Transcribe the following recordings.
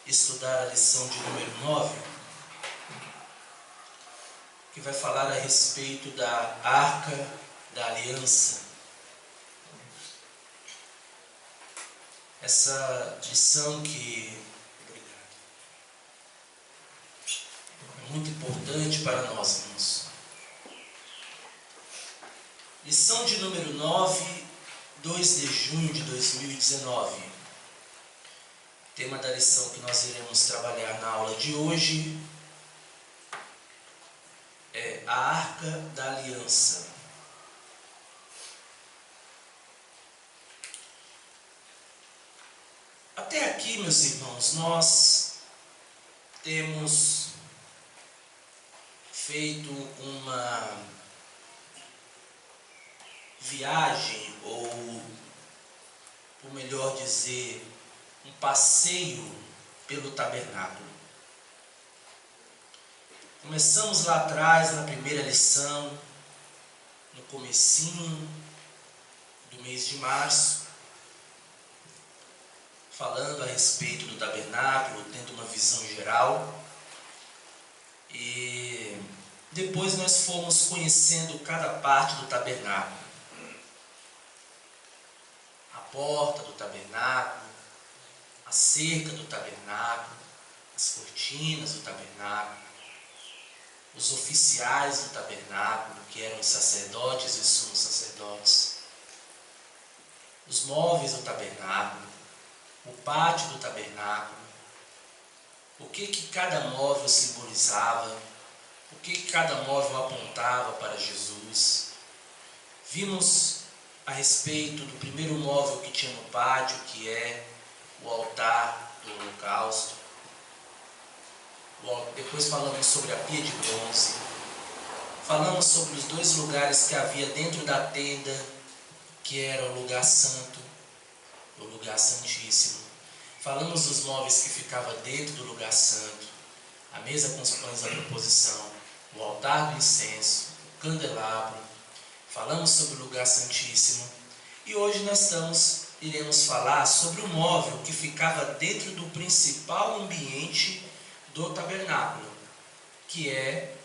estudar a lição de número 9, que vai falar a respeito da Arca da Aliança. Essa lição que é muito importante para nós, irmãos. Lição de número 9, 2 de junho de 2019. O tema da lição que nós iremos trabalhar na aula de hoje é a Arca da Aliança. Até aqui, meus irmãos, nós temos feito uma viagem, ou melhor dizer, um passeio pelo tabernáculo. Começamos lá atrás, na primeira lição, no comecinho do mês de março, falando a respeito do tabernáculo, tendo uma visão geral. E depois nós fomos conhecendo cada parte do tabernáculo. A porta do tabernáculo, a cerca do tabernáculo, as cortinas do tabernáculo, os oficiais do tabernáculo, que eram os sacerdotes e os sumos sacerdotes, os móveis do tabernáculo, o pátio do tabernáculo, o que cada móvel simbolizava, o que cada móvel apontava para Jesus. Vimos a respeito do primeiro móvel que tinha no pátio, que é o altar do holocausto. Depois falamos sobre a pia de bronze. Falamos sobre os dois lugares que havia dentro da tenda, que era o lugar santo, o lugar santíssimo. Falamos dos móveis que ficavam dentro do lugar santo, a mesa com os pães da proposição, o altar do incenso, o candelabro. Falamos sobre o lugar santíssimo. E hoje nós iremos falar sobre o móvel que ficava dentro do principal ambiente do tabernáculo, que é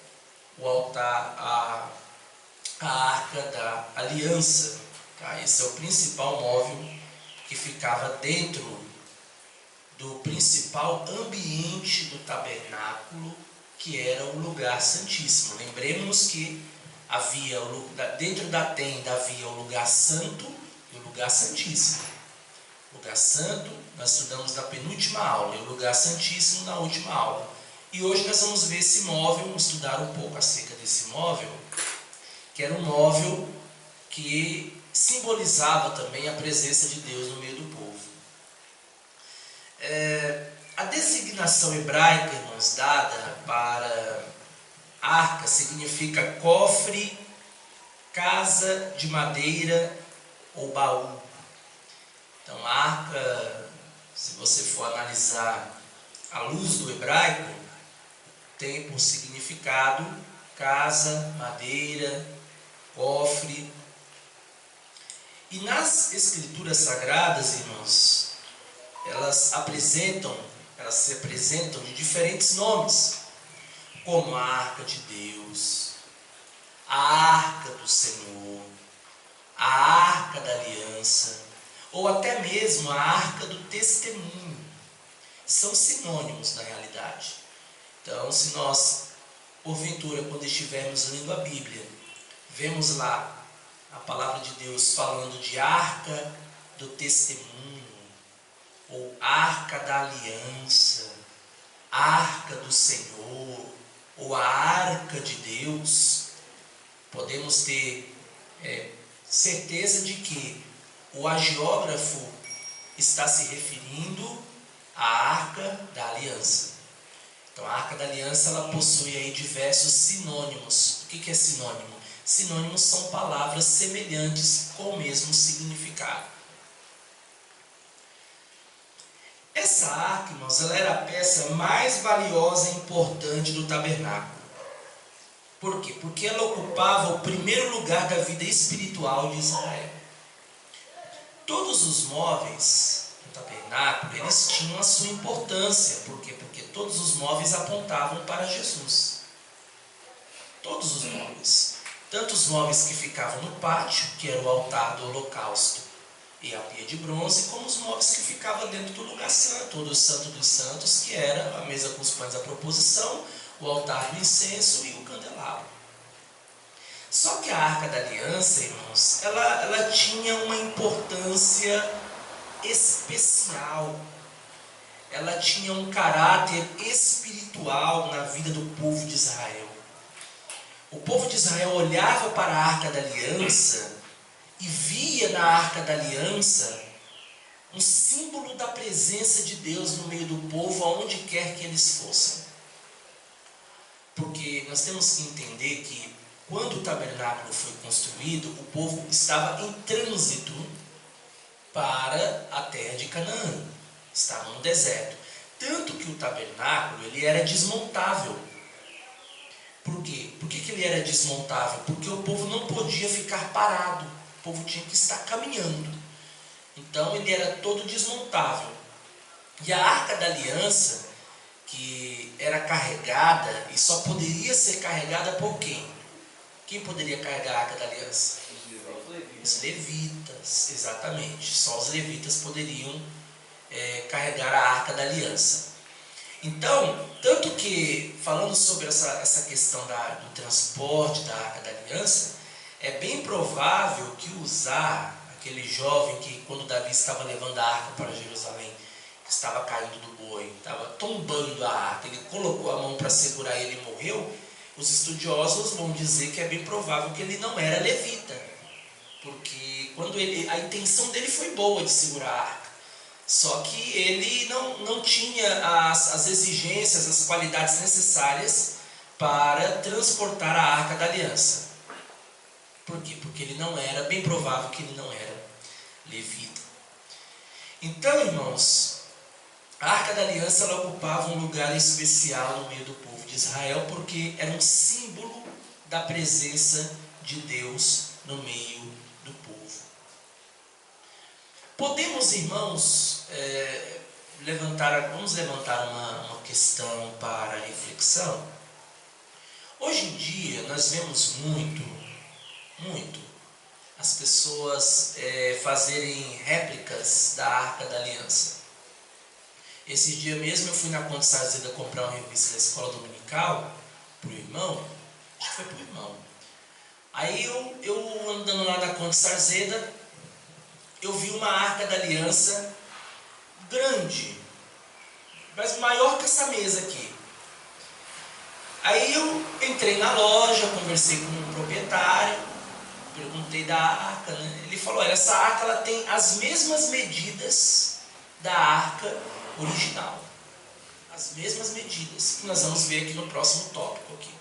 o altar, a Arca da Aliança. Tá? Esse é o principal móvel que ficava dentro do principal ambiente do tabernáculo, que era o lugar santíssimo. Lembremos que havia dentro da tenda havia o lugar santo e o lugar santíssimo. O lugar santo nós estudamos na penúltima aula e o lugar santíssimo na última aula. E hoje nós vamos ver esse móvel, vamos estudar um pouco acerca desse móvel, que era um móvel que simbolizava também a presença de Deus no meio do povo. A designação hebraica, irmãos, dada para arca significa cofre, casa de madeira ou baú. Então, a arca, se você for analisar à luz do hebraico, tem por significado casa, madeira, cofre. E nas escrituras sagradas, irmãos, elas se apresentam de diferentes nomes, como a Arca de Deus, a Arca do Senhor, a Arca da Aliança, ou até mesmo a Arca do Testemunho. São sinônimos na realidade. Então, se nós, porventura, quando estivermos lendo a Bíblia, vemos lá a palavra de Deus falando de Arca do Testemunho, ou Arca da Aliança, Arca do Senhor, ou a Arca de Deus, podemos ter certeza de que o agiógrafo está se referindo à Arca da Aliança. Então, a Arca da Aliança ela possui aí diversos sinônimos. O que é sinônimo? Sinônimos são palavras semelhantes com o mesmo significado. Essa arca, irmãos, ela era a peça mais valiosa e importante do tabernáculo. Por quê? Porque ela ocupava o primeiro lugar da vida espiritual de Israel. Todos os móveis do tabernáculo tabernáculo, eles tinham a sua importância. Por quê? Porque todos os móveis apontavam para Jesus. Todos os móveis. Tanto os móveis que ficavam no pátio, que era o altar do holocausto e a pia de bronze, como os móveis que ficavam dentro do lugar santo, ou do santo dos santos, que era a mesa com os pães da proposição, o altar do incenso e o candelabro. Só que a Arca da Aliança, irmãos, ela tinha uma importância especial. Ela tinha um caráter espiritual na vida do povo de Israel. O povo de Israel olhava para a Arca da Aliança e via na Arca da Aliança um símbolo da presença de Deus no meio do povo, aonde quer que eles fossem. Porque nós temos que entender que quando o tabernáculo foi construído, o povo estava em trânsito para a terra de Canaã. Estava no deserto. Tanto que o tabernáculo ele era desmontável. Por quê? Por que ele era desmontável? Porque o povo não podia ficar parado. O povo tinha que estar caminhando. Então ele era todo desmontável. E a Arca da Aliança, que era carregada, e só poderia ser carregada por quem? Quem poderia carregar a Arca da Aliança? Os levitas, exatamente. Só os levitas poderiam carregar a Arca da Aliança. Então, tanto que, falando sobre essa questão do transporte da Arca da Aliança, é bem provável que Uzá, aquele jovem que quando Davi estava levando a arca para Jerusalém, que estava caindo do boi, estava tombando a arca, ele colocou a mão para segurar ele e morreu, os estudiosos vão dizer que é bem provável que ele não era levita, porque a intenção dele foi boa de segurar a arca, só que ele não tinha as exigências, as qualidades necessárias para transportar a Arca da Aliança. Por quê? Porque ele não era, bem provável que ele não era levita. Então, irmãos, a Arca da Aliança ela ocupava um lugar especial no meio do povo de Israel, porque era um símbolo da presença de Deus no meio do povo. Podemos, irmãos, vamos levantar uma questão para reflexão. Hoje em dia, nós vemos muito as pessoas fazerem réplicas da Arca da Aliança. Esse dia mesmo eu fui na Conde Sarzeda comprar uma revista da escola dominical para o irmão, acho que foi para o irmão. Aí eu andando lá na Conde Sarzeda, eu vi uma Arca da Aliança grande, mas maior que essa mesa aqui. Aí eu entrei na loja, conversei com o proprietário, perguntei da arca, né? Ele falou, olha, essa arca ela tem as mesmas medidas da arca original. As mesmas medidas, que nós vamos ver aqui no próximo tópico aqui.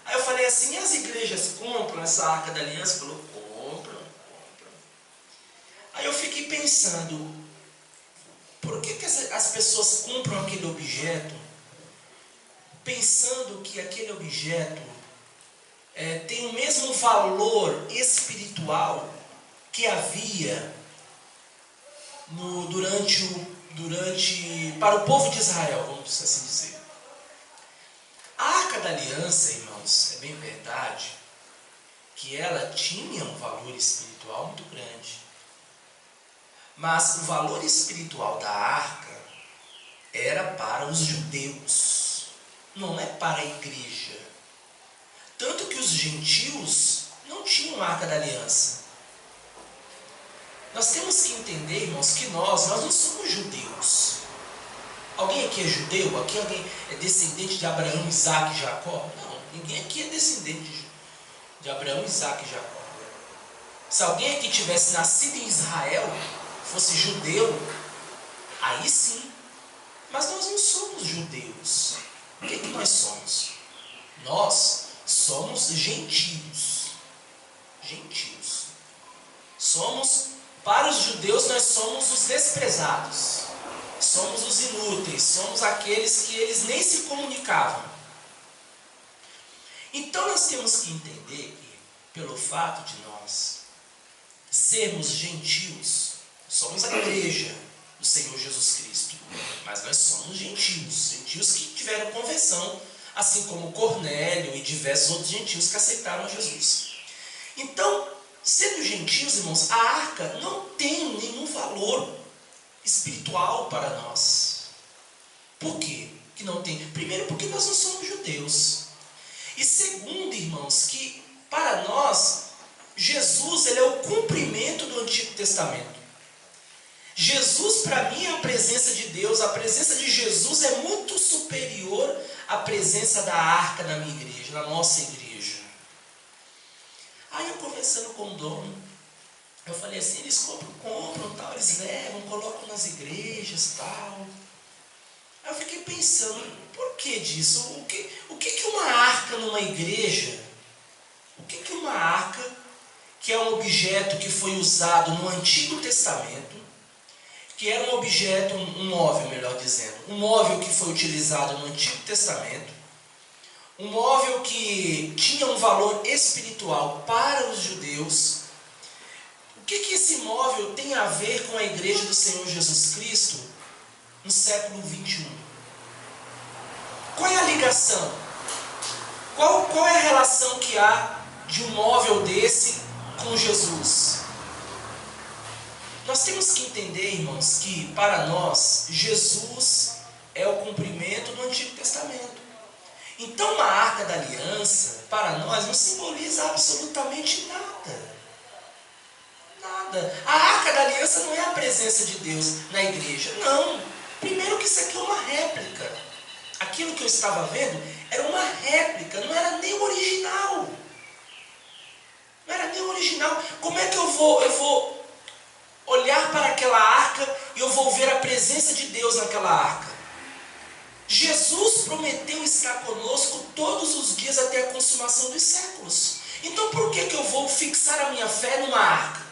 Aí eu falei assim, e as igrejas compram essa Arca da Aliança? Ele falou, compram. Aí eu fiquei pensando, por que as pessoas compram aquele objeto, pensando que aquele objeto tem o mesmo valor espiritual que havia para o povo de Israel, vamos assim dizer. A Arca da Aliança, irmãos, é bem verdade que ela tinha um valor espiritual muito grande. Mas o valor espiritual da arca era para os judeus, não é para a igreja. Tanto que os gentios não tinham a Arca da Aliança. Nós temos que entender, irmãos, que nós não somos judeus. Alguém aqui é judeu? Aqui alguém é descendente de Abraão, Isaac e Jacó? Não, ninguém aqui é descendente de Abraão, Isaac e Jacó. Se alguém aqui tivesse nascido em Israel, fosse judeu, aí sim. Mas nós não somos judeus. O que nós somos? Nós somos gentios. Gentios. Para os judeus, nós somos os desprezados. Somos os inúteis. Somos aqueles que eles nem se comunicavam. Então nós temos que entender que, pelo fato de nós sermos gentios, Somos a igreja do Senhor Jesus Cristo. Mas nós somos gentios. Gentios que tiveram conversão, assim como Cornélio e diversos outros gentios que aceitaram Jesus. Então, sendo gentios, irmãos, a arca não tem nenhum valor espiritual para nós. Por quê que não tem? Primeiro, porque nós não somos judeus. E segundo, irmãos, que para nós, Jesus ele é o cumprimento do Antigo Testamento. Jesus, para mim, é a presença de Deus. A presença de Jesus é muito superior à presença da arca na minha igreja, na nossa igreja. Aí eu conversando com o dono, eu falei assim, eles compram tal, eles levam, colocam nas igrejas, tal. Aí eu fiquei pensando, por que disso? O que uma arca numa igreja? O que uma arca, que é um objeto que foi usado no Antigo Testamento, que era um objeto, um móvel, melhor dizendo, um móvel que foi utilizado no Antigo Testamento, um móvel que tinha um valor espiritual para os judeus. O que esse móvel tem a ver com a igreja do Senhor Jesus Cristo no século 21? Qual é a ligação? Qual é a relação que há de um móvel desse com Jesus? Nós temos que entender, irmãos, que para nós, Jesus é o cumprimento do Antigo Testamento. Então, uma arca da aliança, para nós, não simboliza absolutamente nada. Nada. A arca da aliança não é a presença de Deus na igreja. Não. Primeiro que isso aqui é uma réplica. Aquilo que eu estava vendo era uma réplica, não era nem original. Não era nem original. Como é que eu vou olhar para aquela arca e eu vou ver a presença de Deus naquela arca? Jesus prometeu estar conosco todos os dias até a consumação dos séculos. Então por que eu vou fixar a minha fé numa arca?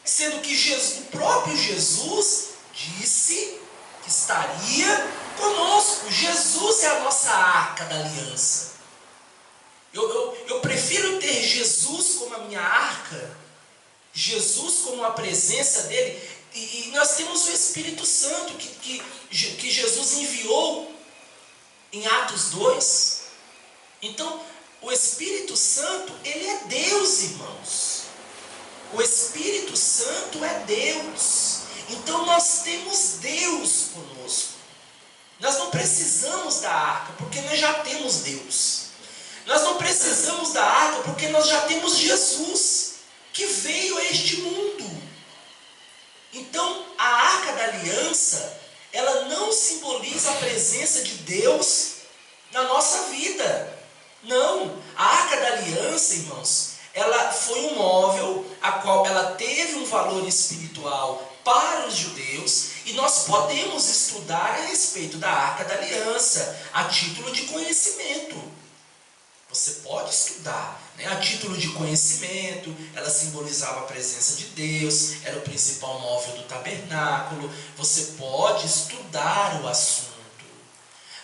Sendo que o próprio Jesus disse que estaria conosco. Jesus é a nossa arca da aliança. Eu prefiro ter Jesus como a minha arca, Jesus como a presença dele, e nós temos o Espírito Santo que Jesus enviou em Atos 2. Então, o Espírito Santo, ele é Deus, irmãos. O Espírito Santo é Deus. Então, nós temos Deus conosco. Nós não precisamos da arca, porque nós já temos Deus. Nós não precisamos da arca, porque nós já temos Jesus, que veio a este mundo. Então, a arca da aliança, ela não simboliza a presença de Deus na nossa vida. Não. A arca da aliança, irmãos, ela foi um móvel, a qual ela teve um valor espiritual para os judeus, e nós podemos estudar a respeito da arca da aliança, a título de conhecimento. Você pode estudar, né? A título de conhecimento, ela simbolizava a presença de Deus, era o principal móvel do tabernáculo. Você pode estudar o assunto.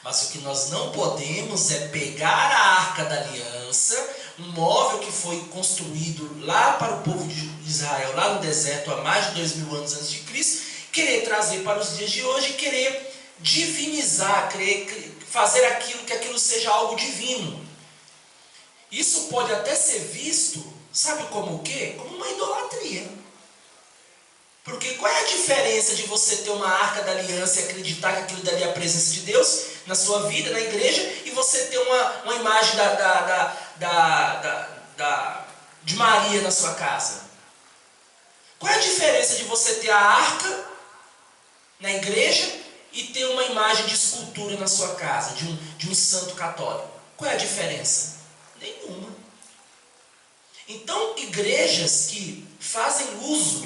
Mas o que nós não podemos é pegar a arca da aliança, um móvel que foi construído lá para o povo de Israel, lá no deserto, há mais de 2000 anos antes de Cristo, querer trazer para os dias de hoje, querer divinizar, querer fazer que aquilo seja algo divino. Isso pode até ser visto, sabe como o quê? Como uma idolatria. Porque qual é a diferença de você ter uma arca da aliança e acreditar que aquilo dali é a presença de Deus na sua vida, na igreja, e você ter uma imagem de Maria na sua casa? Qual é a diferença de você ter a arca na igreja e ter uma imagem de escultura na sua casa, de um santo católico? Qual é a diferença? Nenhuma. Então, igrejas que fazem uso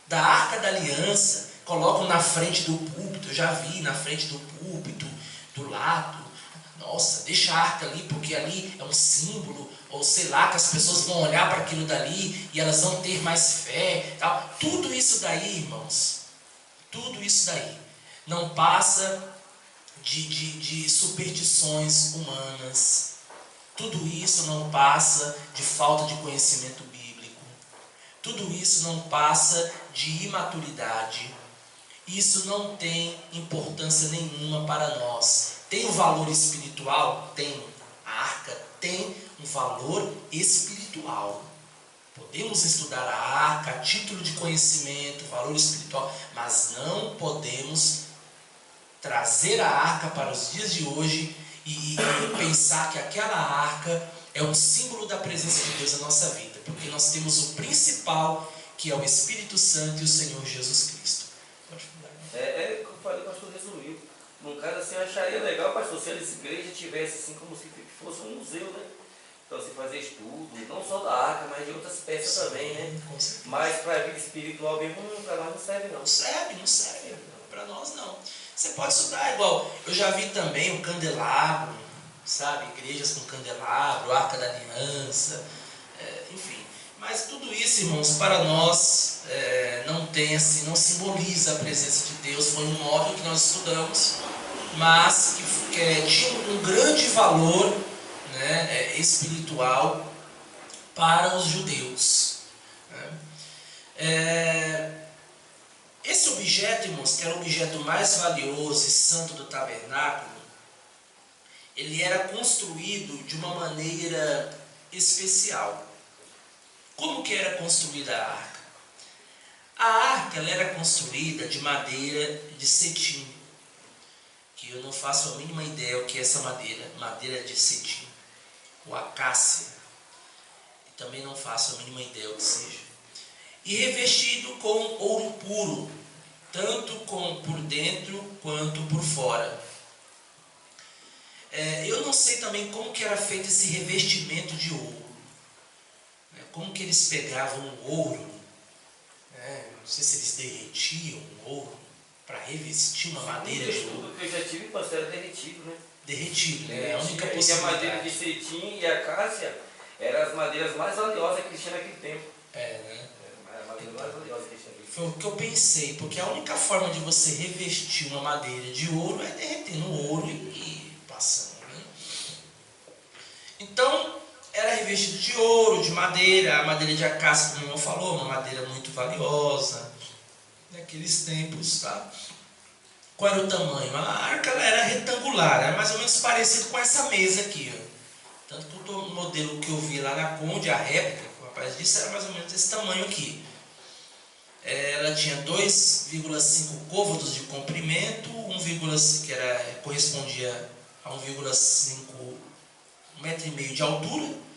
da arca da aliança, colocam na frente do púlpito, eu já vi na frente do púlpito, do lado, nossa, deixa a arca ali, porque ali é um símbolo, ou sei lá, que as pessoas vão olhar para aquilo dali e elas vão ter mais fé, tal. Tudo isso daí, irmãos, tudo isso daí não passa de superstições humanas. Tudo isso não passa de falta de conhecimento bíblico. Tudo isso não passa de imaturidade, isso não tem importância nenhuma para nós. Tem um valor espiritual? Tem. A arca tem um valor espiritual. Podemos estudar a arca a título de conhecimento, valor espiritual, mas não podemos trazer a arca para os dias de hoje e pensar que aquela arca é um símbolo da presença de Deus na nossa vida, porque nós temos o principal, que é o Espírito Santo e o Senhor Jesus Cristo. Pode falar. É o que eu falei, o pastor resumiu. Num caso assim, eu acharia legal, pastor, se a igreja tivesse assim como se fosse um museu, né? Então, se fazer estudo, não só da arca, mas de outras peças também, né? Mas para a vida espiritual mesmo, para nós não serve não. Não serve. Para nós não. Você pode estudar igual. Eu já vi também o candelabro, sabe? Igrejas com candelabro, arca da aliança, enfim. Mas tudo isso, irmãos, para nós não tem assim, não simboliza a presença de Deus. Foi um móvel que nós estudamos, mas que tinha um grande valor, né, espiritual para os judeus. Esse objeto, irmãos, que era o objeto mais valioso e santo do tabernáculo, ele era construído de uma maneira especial. Como que era construída a arca? A arca ela era construída de madeira de cetim, que eu não faço a mínima ideia o que é essa madeira de cetim, ou acácia, e também não faço a mínima ideia o que seja. E revestido com ouro puro, tanto por dentro quanto por fora. Eu não sei também como que era feito esse revestimento de ouro. Como que eles pegavam o ouro, não sei se eles derretiam o ouro para revestir uma madeira de ouro. Tudo que eu já tive, pastor, era derretido, né? Derretido, né? É a única possibilidade. E a madeira de cetim e a acácia eram as madeiras mais valiosas que tinha naquele tempo. Né? Foi o que eu pensei, porque a única forma de você revestir uma madeira de ouro é derretendo o ouro e passando, né? Então, era revestido de ouro, de madeira, a madeira de acácia, como o irmão falou, uma madeira muito valiosa, naqueles tempos, tá? Qual era o tamanho? A arca ela era retangular, era mais ou menos parecido com essa mesa aqui, ó. Tanto que o modelo que eu vi lá na Conde, a réplica, que o rapaz disse, era mais ou menos desse tamanho aqui. Ela tinha 2,5 côvados de comprimento, que correspondia a 1,5 metro e meio de altura,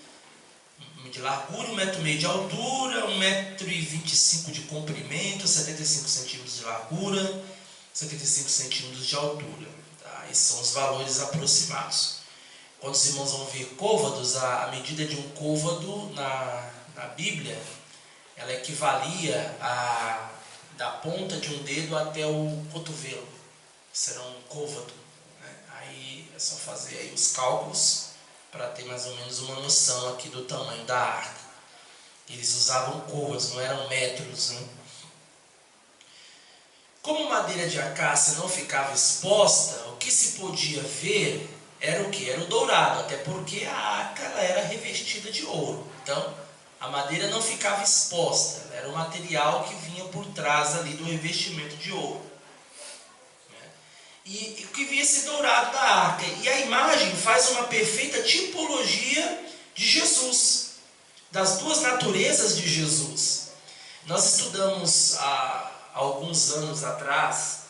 de largura, 1,5 metro de altura, 1,25 m de comprimento, 75 centímetros de largura, 75 centímetros de altura. Tá? Esses são os valores aproximados. Quando os irmãos vão ver côvados, a medida de um côvado na Bíblia, ela equivalia da ponta de um dedo até o cotovelo. Isso era um côvado. Né? Aí é só fazer aí os cálculos para ter mais ou menos uma noção aqui do tamanho da arca. Eles usavam côvados, não eram metros, né? Como madeira de acácia não ficava exposta, o que se podia ver era o que? Era o dourado, até porque a arca ela era revestida de ouro. Então, a madeira não ficava exposta, ela era o material que vinha por trás ali do revestimento de ouro. E o que via esse dourado da arca. E a imagem faz uma perfeita tipologia de Jesus, das duas naturezas de Jesus. Nós estudamos há alguns anos atrás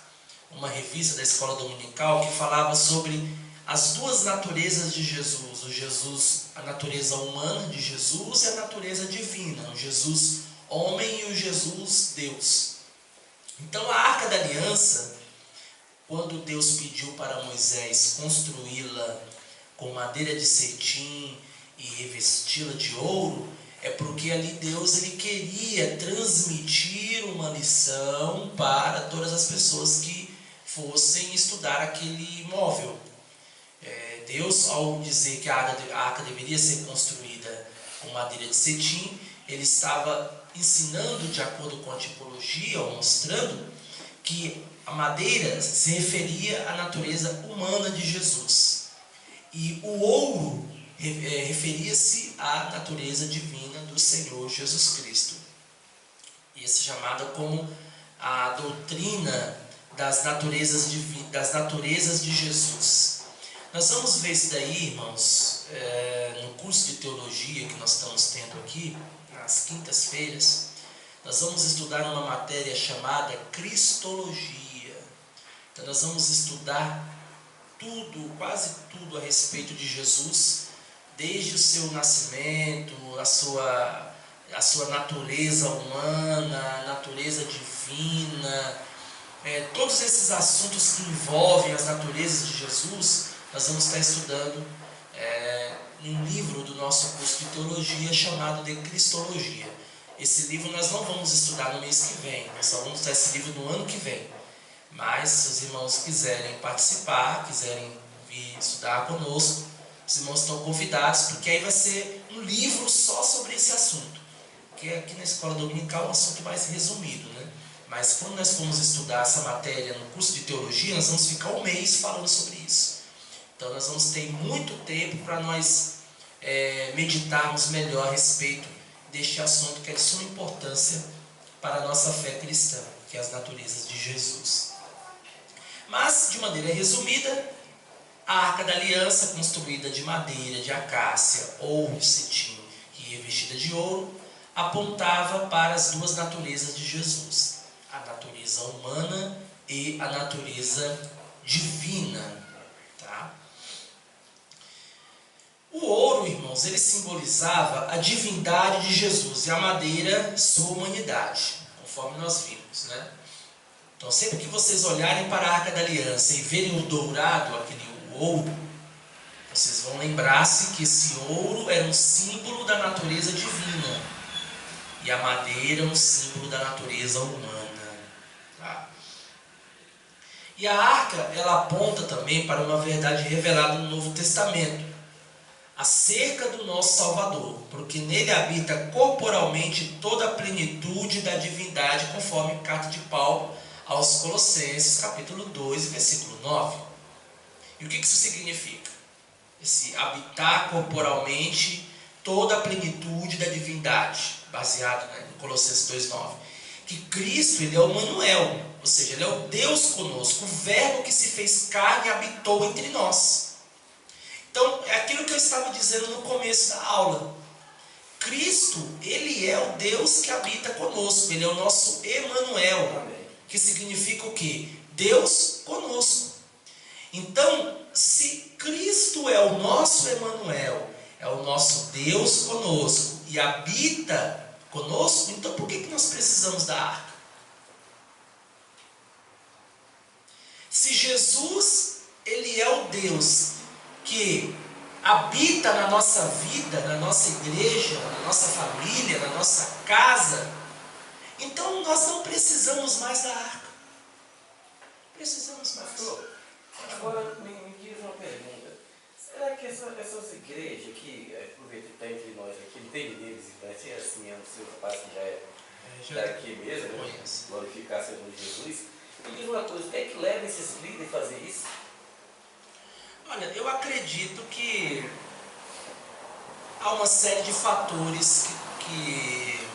uma revista da escola dominical que falava sobre as duas naturezas de Jesus. A natureza humana de Jesus e a natureza divina, o Jesus homem e o Jesus Deus. Então a Arca da Aliança, quando Deus pediu para Moisés construí-la com madeira de cetim e revesti-la de ouro, é porque ali Deus ele queria transmitir uma lição para todas as pessoas que fossem estudar aquele móvel. Deus, ao dizer que a arca deveria ser construída com madeira de cetim, ele estava ensinando, de acordo com a tipologia, ou mostrando que a madeira se referia à natureza humana de Jesus. E o ouro referia-se à natureza divina do Senhor Jesus Cristo. Esse chamado como a doutrina das naturezas de Jesus. Nós vamos ver isso daí, irmãos, no curso de teologia que nós estamos tendo aqui, nas quintas-feiras. Nós vamos estudar uma matéria chamada Cristologia. Então nós vamos estudar tudo, quase tudo a respeito de Jesus, desde o seu nascimento, a sua natureza humana, a natureza divina, todos esses assuntos que envolvem as naturezas de Jesus, nós vamos estar estudando um livro do nosso curso de teologia chamado de Cristologia. Esse livro nós não vamos estudar no mês que vem, nós só vamos estudar esse livro no ano que vem. Mas se os irmãos quiserem participar, quiserem vir estudar conosco, os irmãos estão convidados, porque aí vai ser um livro só sobre esse assunto. Porque aqui na escola dominical é um assunto mais resumido, né? Mas quando nós formos estudar essa matéria no curso de teologia, nós vamos ficar um mês falando sobre isso. Então nós vamos ter muito tempo para nós meditarmos melhor a respeito deste assunto que é de suma importância para a nossa fé cristã, que é as naturezas de Jesus. Mas, de maneira resumida, a Arca da Aliança, construída de madeira, de acácia ou cetim e revestida de ouro, apontava para as duas naturezas de Jesus, a natureza humana e a natureza divina. Tá? O ouro, irmãos, ele simbolizava a divindade de Jesus e a madeira sua humanidade, conforme nós vimos, né? Então, sempre que vocês olharem para a Arca da Aliança e verem o dourado, o ouro, vocês vão lembrar-se que esse ouro era um símbolo da natureza divina e a madeira um símbolo da natureza humana. Tá? E a arca, ela aponta também para uma verdade revelada no Novo Testamento, acerca do nosso Salvador, porque nele habita corporalmente toda a plenitude da divindade, conforme a carta de Paulo aos Colossenses, capítulo 2, versículo 9. E o que isso significa? Esse habitar corporalmente toda a plenitude da divindade, baseado em Colossenses 2,9. Que Cristo, ele é o Manuel, ou seja, ele é o Deus conosco, o verbo que se fez carne e habitou entre nós. Então, é aquilo que eu estava dizendo no começo da aula. Cristo, ele é o Deus que habita conosco, ele é o nosso Emanuel, que significa o quê? Deus conosco. Então, se Cristo é o nosso Emanuel, é o nosso Deus conosco e habita conosco, então por que nós precisamos da arca? Se Jesus, ele é o Deus que habita na nossa vida, na nossa igreja, na nossa família, na nossa casa, então nós não precisamos mais da arca. Precisamos mais. Agora me diz uma pergunta. Será que essas igrejas que, aproveita que está entre nós aqui, não tem deles, vai ser assim, é um seu rapaz que já é daqui mesmo, né? Glorificar seu nome de Jesus. Me diz uma coisa, o que é que leva esses líderes a fazer isso? Olha, eu acredito que há uma série de fatores que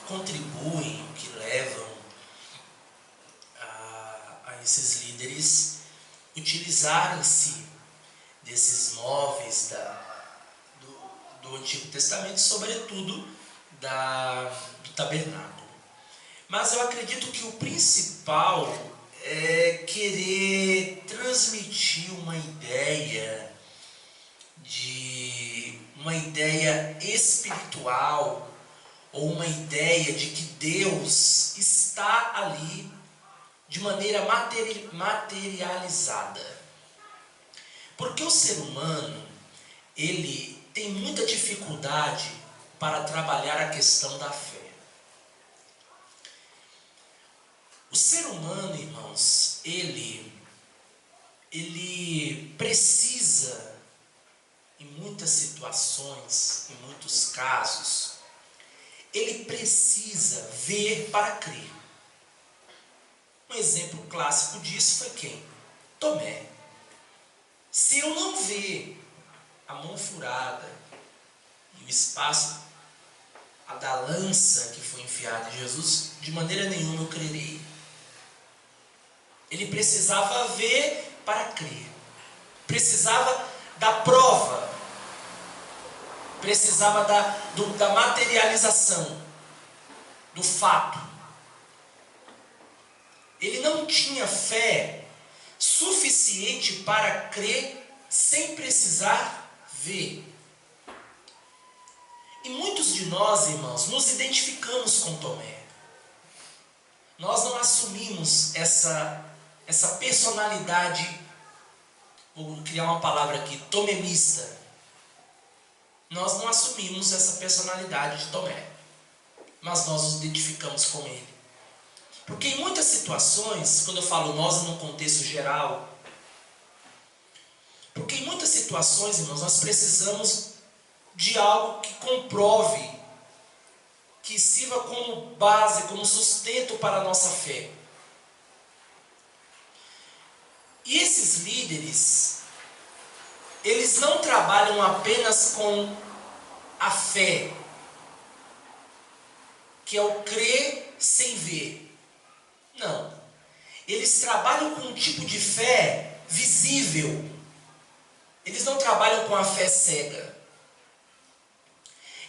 contribuem, que levam a esses líderes utilizarem-se desses móveis do Antigo Testamento, sobretudo do tabernáculo. Mas eu acredito que o principal é querer transmitir uma ideia espiritual, ou uma ideia de que Deus está ali de maneira materializada. Porque o ser humano, ele tem muita dificuldade para trabalhar a questão da fé. O ser humano, irmãos, ele precisa, em muitas situações, em muitos casos, ele precisa ver para crer. Um exemplo clássico disso foi quem? Tomé. Se eu não ver a mão furada e o espaço a da lança que foi enfiada em Jesus, de maneira nenhuma eu crerei. Ele precisava ver para crer. Precisava da prova. Precisava da materialização do fato. Ele não tinha fé suficiente para crer sem precisar ver. E muitos de nós, irmãos, nos identificamos com Tomé. Nós não assumimos essa personalidade, vou criar uma palavra aqui, tomemista. Nós não assumimos essa personalidade de Tomé, mas nós nos identificamos com ele. Porque em muitas situações, quando eu falo nós num contexto geral, porque em muitas situações, irmãos, nós precisamos de algo que comprove, que sirva como base, como sustento para a nossa fé. E esses líderes, eles não trabalham apenas com a fé, que é o crer sem ver. Não. Eles trabalham com um tipo de fé visível. Eles não trabalham com a fé cega.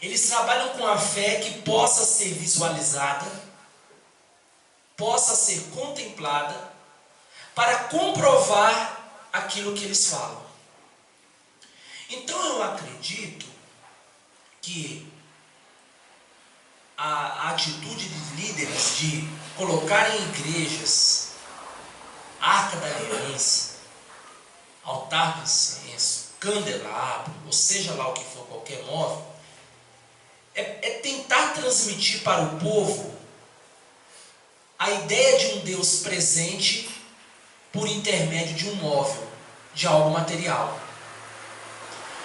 Eles trabalham com a fé que possa ser visualizada, possa ser contemplada, para comprovar aquilo que eles falam. Então eu acredito que a atitude de líderes de colocar em igrejas Arca da Aliança, altar de incenso, candelabro, ou seja lá o que for, qualquer móvel, é tentar transmitir para o povo a ideia de um Deus presente por intermédio de um móvel, de algo material.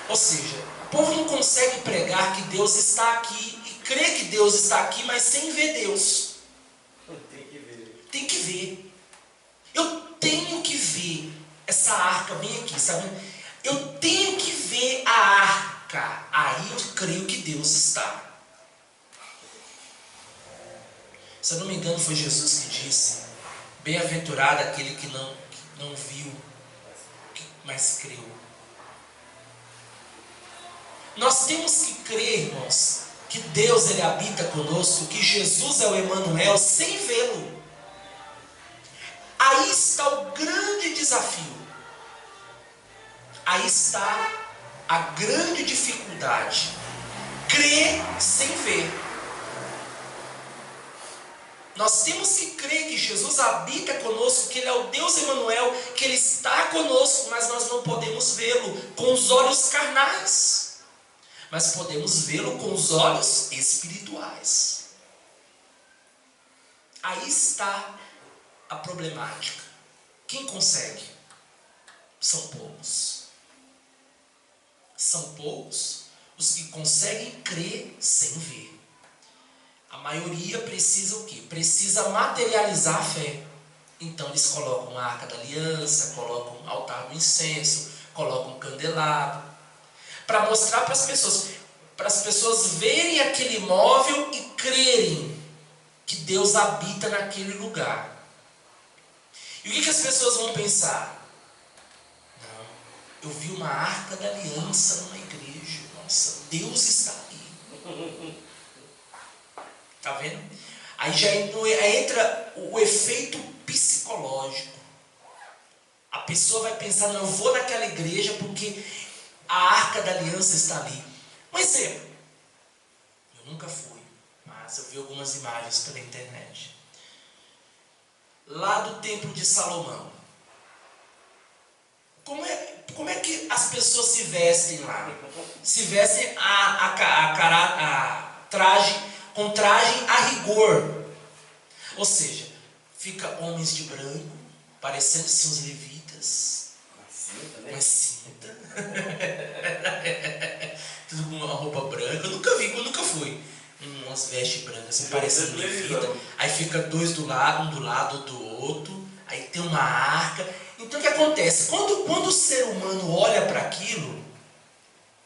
Ou seja, o povo não consegue pregar que Deus está aqui e crer que Deus está aqui, mas sem ver Deus. Tem que ver. Tem que ver. Eu tenho que ver essa arca bem aqui, sabe? Eu tenho que ver a arca. Aí eu creio que Deus está. Se eu não me engano, foi Jesus que disse: bem-aventurado aquele que não viu, mas creu. Nós temos que crer, irmãos, que Deus ele habita conosco, que Jesus é o Emanuel, sem vê-lo. Aí está o grande desafio. Aí está a grande dificuldade. Crer sem ver. Nós temos que crer que Jesus habita conosco, que Ele é o Deus Emanuel, que Ele está conosco, mas nós não podemos vê-lo com os olhos carnais, mas podemos vê-lo com os olhos espirituais. Aí está a problemática. Quem consegue? São poucos. São poucos os que conseguem crer sem ver. A maioria precisa o quê? Precisa materializar a fé. Então eles colocam a Arca da Aliança, colocam o altar do incenso, colocam um candelabro, para mostrar para as pessoas verem aquele móvel e crerem que Deus habita naquele lugar. E o que as pessoas vão pensar? Não, eu vi uma Arca da Aliança numa igreja. Nossa, Deus está ali. Está vendo? Aí já entra o efeito psicológico. A pessoa vai pensar: não, eu vou naquela igreja porque a Arca da Aliança está ali. Um exemplo. Eu nunca fui, mas eu vi algumas imagens pela internet. Lá do Templo de Salomão. Como é que as pessoas se vestem lá? Se vestem com traje a rigor. Ou seja, fica homens de branco, parecendo-se uns levitas. Uma cinta. Tudo com uma roupa branca. Eu nunca fui. Umas vestes brancas, assim, parecendo levita. Aí fica dois do lado, um do lado do outro. Aí tem uma arca. Então o que acontece? Quando o ser humano olha para aquilo,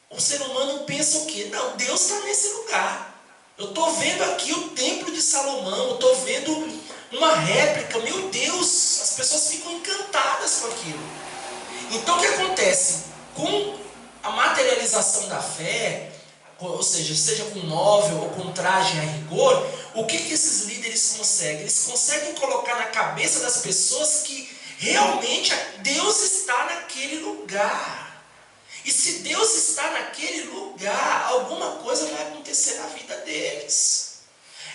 o ser humano pensa o quê? Não, Deus está nesse lugar. Eu estou vendo aqui o templo de Salomão, eu estou vendo uma réplica, meu Deus, as pessoas ficam encantadas com aquilo. Então o que acontece? Com a materialização da fé, ou seja com móvel ou com traje a rigor, o que esses líderes conseguem? Eles conseguem colocar na cabeça das pessoas que realmente Deus está naquele lugar. E se Deus está naquele lugar, alguma coisa vai acontecer na vida deles.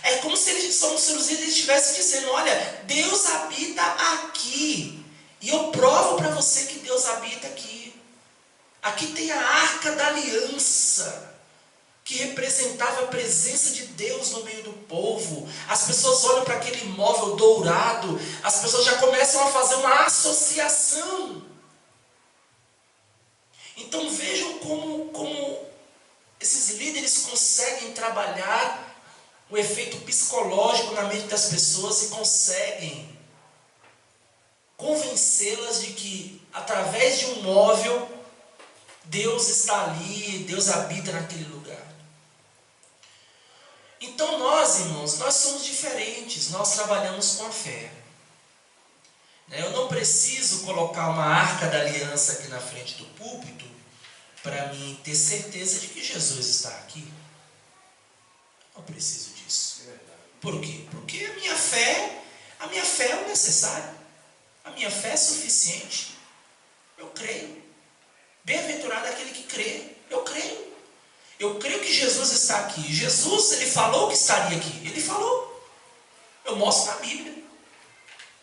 É como se os líderes estivessem dizendo, olha, Deus habita aqui. E eu provo para você que Deus habita aqui. Aqui tem a Arca da Aliança, que representava a presença de Deus no meio do povo. As pessoas olham para aquele móvel dourado, as pessoas já começam a fazer uma associação. Então vejam como esses líderes conseguem trabalhar o efeito psicológico na mente das pessoas e conseguem convencê-las de que através de um móvel Deus está ali, Deus habita naquele lugar. Então nós, irmãos, nós somos diferentes, nós trabalhamos com a fé. Eu não preciso colocar uma arca da aliança aqui na frente do púlpito para mim ter certeza de que Jesus está aqui. Não preciso disso. Por quê? Porque a minha fé é o necessário. A minha fé é suficiente. Eu creio. Bem-aventurado aquele que crê. Eu creio. Eu creio que Jesus está aqui. Jesus, ele falou que estaria aqui. Ele falou. Eu mostro na Bíblia.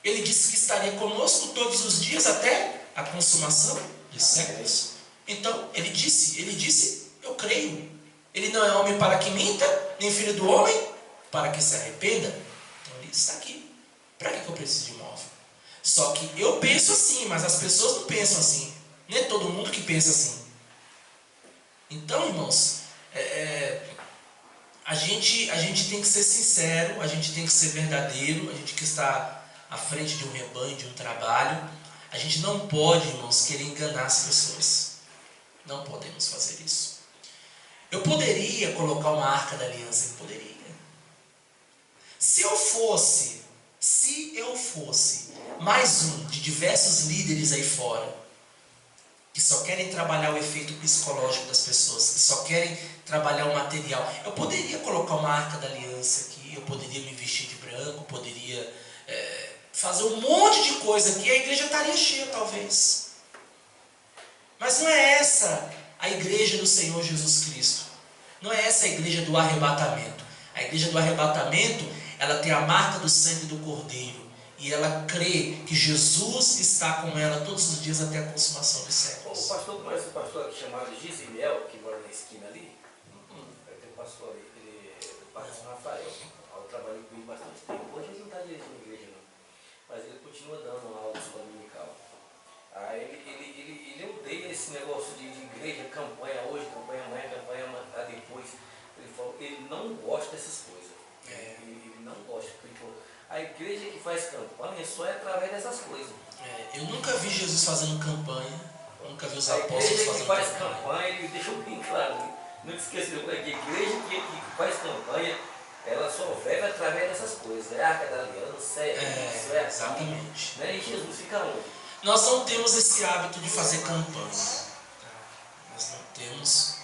Ele disse que estaria conosco todos os dias até a consumação dos séculos. Então, ele disse, eu creio. Ele não é homem para que minta, nem filho do homem para que se arrependa. Então, ele está aqui. Para que eu preciso de móvel? Só que eu penso assim, mas as pessoas não pensam assim. Nem todo mundo que pensa assim. Então, irmãos, a gente tem que ser sincero, a gente tem que ser verdadeiro, a gente que está à frente de um rebanho, de um trabalho, a gente não pode, irmãos, querer enganar as pessoas. Não podemos fazer isso. Eu poderia colocar uma arca da aliança, eu poderia. Se eu fosse mais um de diversos líderes aí fora, que só querem trabalhar o efeito psicológico das pessoas, que só querem trabalhar o material, eu poderia colocar uma arca da aliança aqui, eu poderia me vestir de branco, poderia fazer um monte de coisa aqui, a igreja estaria cheia talvez. Mas não é essa a igreja do Senhor Jesus Cristo. Não é essa a igreja do arrebatamento. A igreja do arrebatamento, ela tem a marca do sangue do Cordeiro. E ela crê que Jesus está com ela todos os dias até a consumação dos séculos. O pastor conhece um pastor chamado Gisimiel, que mora na esquina ali? Tem um pastor ali, ele pastor Rafael. Eu trabalhei com ele bastante tempo. Hoje ele não está dirigindo a igreja não. Mas ele continua dando aula de escola dominical. Aí ele odeia esse negócio de igreja, campanha hoje, campanha amanhã, campanha depois. Ele falou que ele não gosta dessas coisas. Ele não gosta. Ele falou, a igreja que faz campanha só é através dessas coisas. Eu nunca vi Jesus fazendo campanha, nunca vi os apóstolos fazendo campanha. A igreja que faz campanha, ele deixou bem claro, não esqueça, a igreja que faz campanha, ela só vive através dessas coisas. É a Arca da Aliança, isso, é exatamente. Né? E Jesus fica onde? Nós não temos esse hábito de fazer campanha. Nós não temos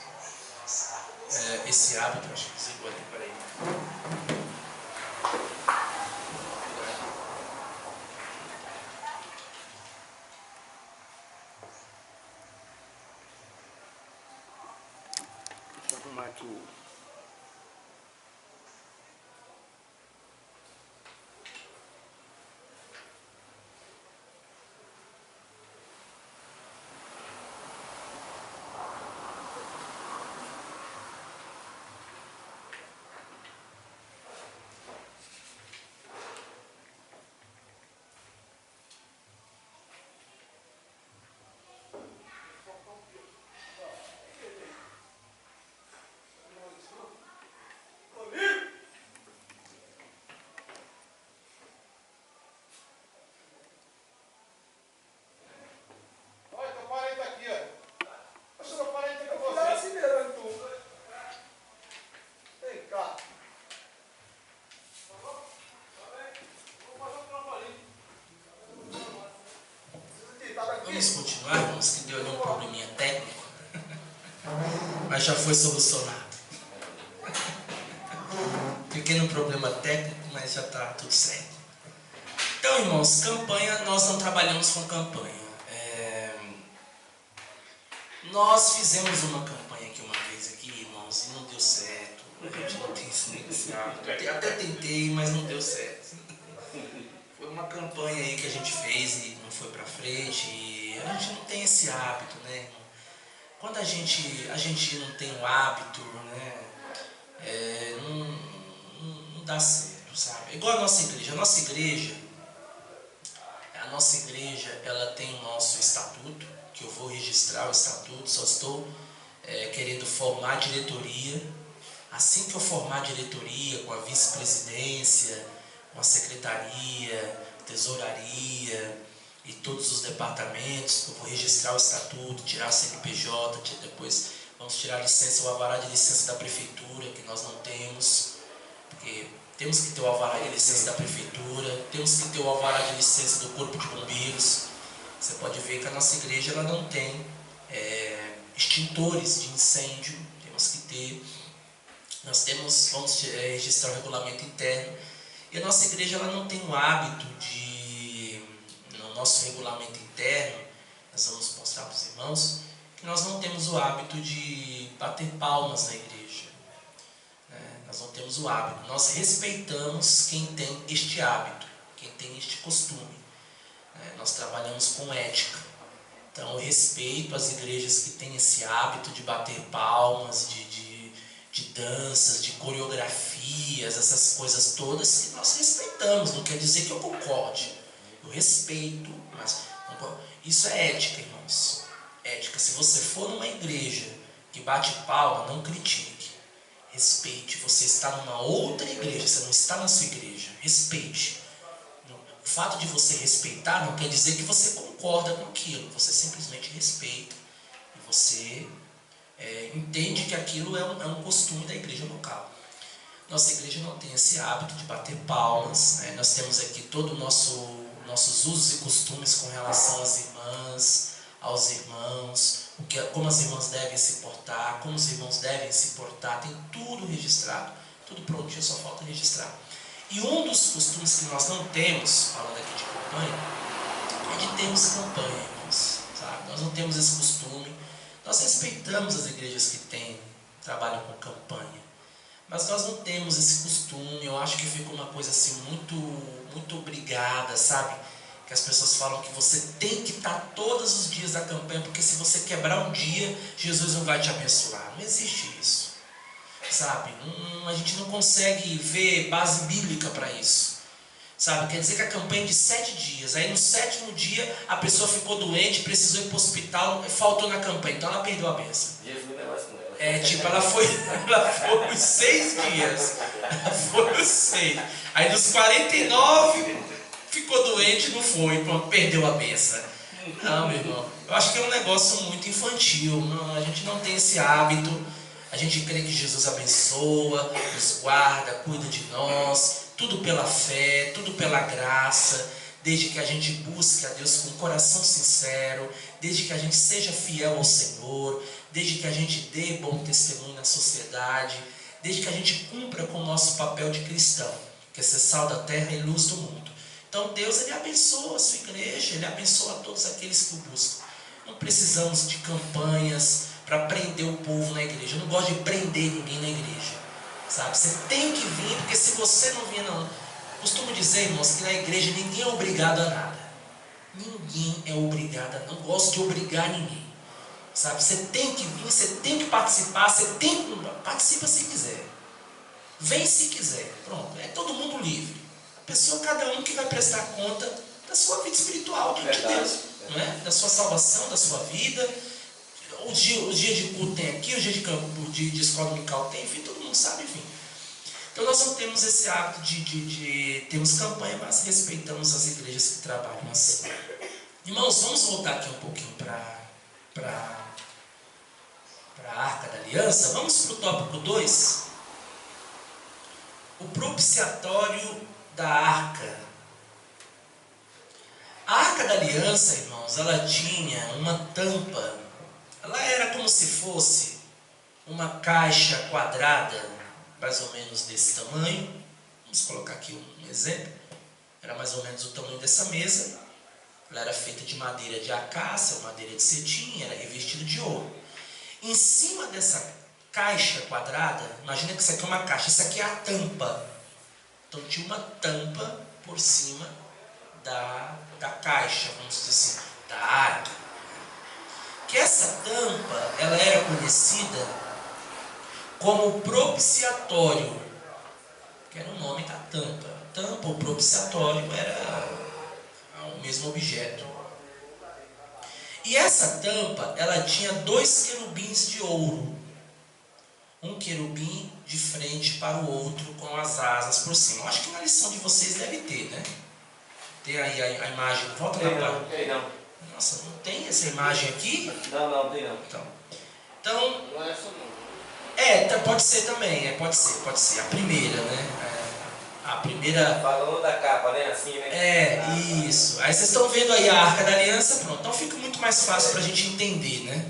esse hábito. Acho que desligou ali, peraí. Deixa eu arrumar aqui. Vamos continuar, irmãos, que deu ali um probleminha técnico, mas já foi solucionado. Pequeno problema técnico, mas já está tudo certo. Então, irmãos, campanha, nós não trabalhamos com campanha. Nós fizemos uma campanha aqui uma vez, irmãos, e não deu certo. A gente não tem esse hábito. Até tentei, mas não deu certo. Foi uma campanha aí que a gente fez e não foi pra frente. E a gente não tem esse hábito, né, irmão? Quando a gente não tem o hábito, né, não dá certo, sabe? É igual a nossa igreja. A nossa igreja, ela tem o nosso estatuto, que eu vou registrar o estatuto, só estou querendo formar a diretoria. Assim que eu formar a diretoria, com a vice-presidência, com a secretaria, tesouraria e todos os departamentos, eu vou registrar o estatuto, tirar o CNPJ, depois vamos tirar a licença, o alvará de licença da prefeitura, que nós não temos, porque temos que ter o alvará de licença da prefeitura, temos que ter o alvará de licença do corpo de bombeiros. Você pode ver que a nossa igreja ela não tem extintores de incêndio, temos que ter. Vamos registrar o regulamento interno. E a nossa igreja ela não tem o hábito no nosso regulamento interno, nós vamos mostrar para os irmãos, que nós não temos o hábito de bater palmas na igreja. Nós não temos o hábito. Nós respeitamos quem tem este hábito, quem tem este costume. Nós trabalhamos com ética. Então eu respeito as igrejas que têm esse hábito de bater palmas, de danças, de coreografias, essas coisas todas que nós respeitamos. Não quer dizer que eu concorde. Eu respeito, mas isso é ética, irmãos. Ética. Se você for numa igreja que bate palma, não critique. Respeite. Você está numa outra igreja, você não está na sua igreja. Respeite. O fato de você respeitar não quer dizer que você concorda com aquilo. Você simplesmente respeita. E você entende que aquilo é um costume da igreja local. Nossa igreja não tem esse hábito de bater palmas. Nós temos aqui todos os nossos usos e costumes com relação às irmãs, aos irmãos, como as irmãs devem se portar, como os irmãos devem se portar. Tem tudo registrado, tudo prontinho, só falta registrar. E um dos costumes que nós não temos, falando aqui de campanha, é de termos campanha, irmãos, sabe? Nós não temos esse costume. Nós respeitamos as igrejas que trabalham com campanha, mas nós não temos esse costume. Eu acho que fica uma coisa assim muito, muito obrigada, sabe? Que as pessoas falam que você tem que estar todos os dias na campanha, porque se você quebrar um dia, Jesus não vai te abençoar. Não existe isso, sabe? A gente não consegue ver base bíblica para isso. Sabe, quer dizer que a campanha é de 7 dias, aí no 7º dia a pessoa ficou doente, precisou ir para o hospital, faltou na campanha, então ela perdeu a bênção. Jesus não é mais com ela. Ela foi os 6 dias, foi os 6, aí nos 49 ficou doente, não foi, pronto, perdeu a bênção. Não, meu irmão, eu acho que é um negócio muito infantil, a gente não tem esse hábito, a gente crê que Jesus abençoa, nos guarda, cuida de nós, tudo pela fé, tudo pela graça, desde que a gente busque a Deus com um coração sincero, desde que a gente seja fiel ao Senhor, desde que a gente dê bom testemunho na sociedade, desde que a gente cumpra com o nosso papel de cristão, que é ser sal da terra e luz do mundo. Então Deus, Ele abençoa a sua igreja, Ele abençoa todos aqueles que o buscam. Não precisamos de campanhas para prender o povo na igreja. Eu não gosto de prender ninguém na igreja. Sabe? Você tem que vir, porque se você não vir, não. Costumo dizer, irmãos, que na igreja ninguém é obrigado a nada. Ninguém é obrigado a nada. Não gosto de obrigar ninguém. Sabe? Você tem que vir, você tem que participar, participa se quiser. Vem se quiser. Pronto. É todo mundo livre. A pessoa, cada um que vai prestar conta da sua vida espiritual diante de Deus. Não é? Da sua salvação, da sua vida. Os dias de culto tem aqui, os dias de escola dominical tem, enfim, todo mundo sabe, enfim. Então nós não temos esse hábito de termos campanha, mas respeitamos as igrejas que trabalham assim. Irmãos, vamos voltar aqui um pouquinho para a Arca da Aliança. Vamos para o tópico 2. O propiciatório da Arca. A Arca da Aliança, irmãos, ela tinha uma tampa. Ela era como se fosse uma caixa quadrada, mais ou menos desse tamanho. Vamos colocar aqui um exemplo. Era mais ou menos o tamanho dessa mesa. Ela era feita de madeira de acácia, madeira de cetim, era revestida de ouro. Em cima dessa caixa quadrada, imagina que isso aqui é uma caixa, isso aqui é a tampa. Então tinha uma tampa por cima da caixa, vamos dizer assim, da arca. Que essa tampa, ela era conhecida como propiciatório, que era o nome da tampa. Tampa ou propiciatório era o mesmo objeto. E essa tampa, ela tinha 2 querubins de ouro. Um querubim de frente para o outro com as asas por cima. Eu acho que na lição de vocês deve ter, né? Tem aí a imagem. Volta na página. Tem não. Nossa, não tem essa imagem aqui? Não, tem não. Então Não é essa não. pode ser também. Pode ser. A primeira, né? A primeira... Falando da capa, né? Assim, né? Isso. Aí vocês estão vendo aí a Arca da Aliança, pronto. Então fica muito mais fácil para a gente entender, né?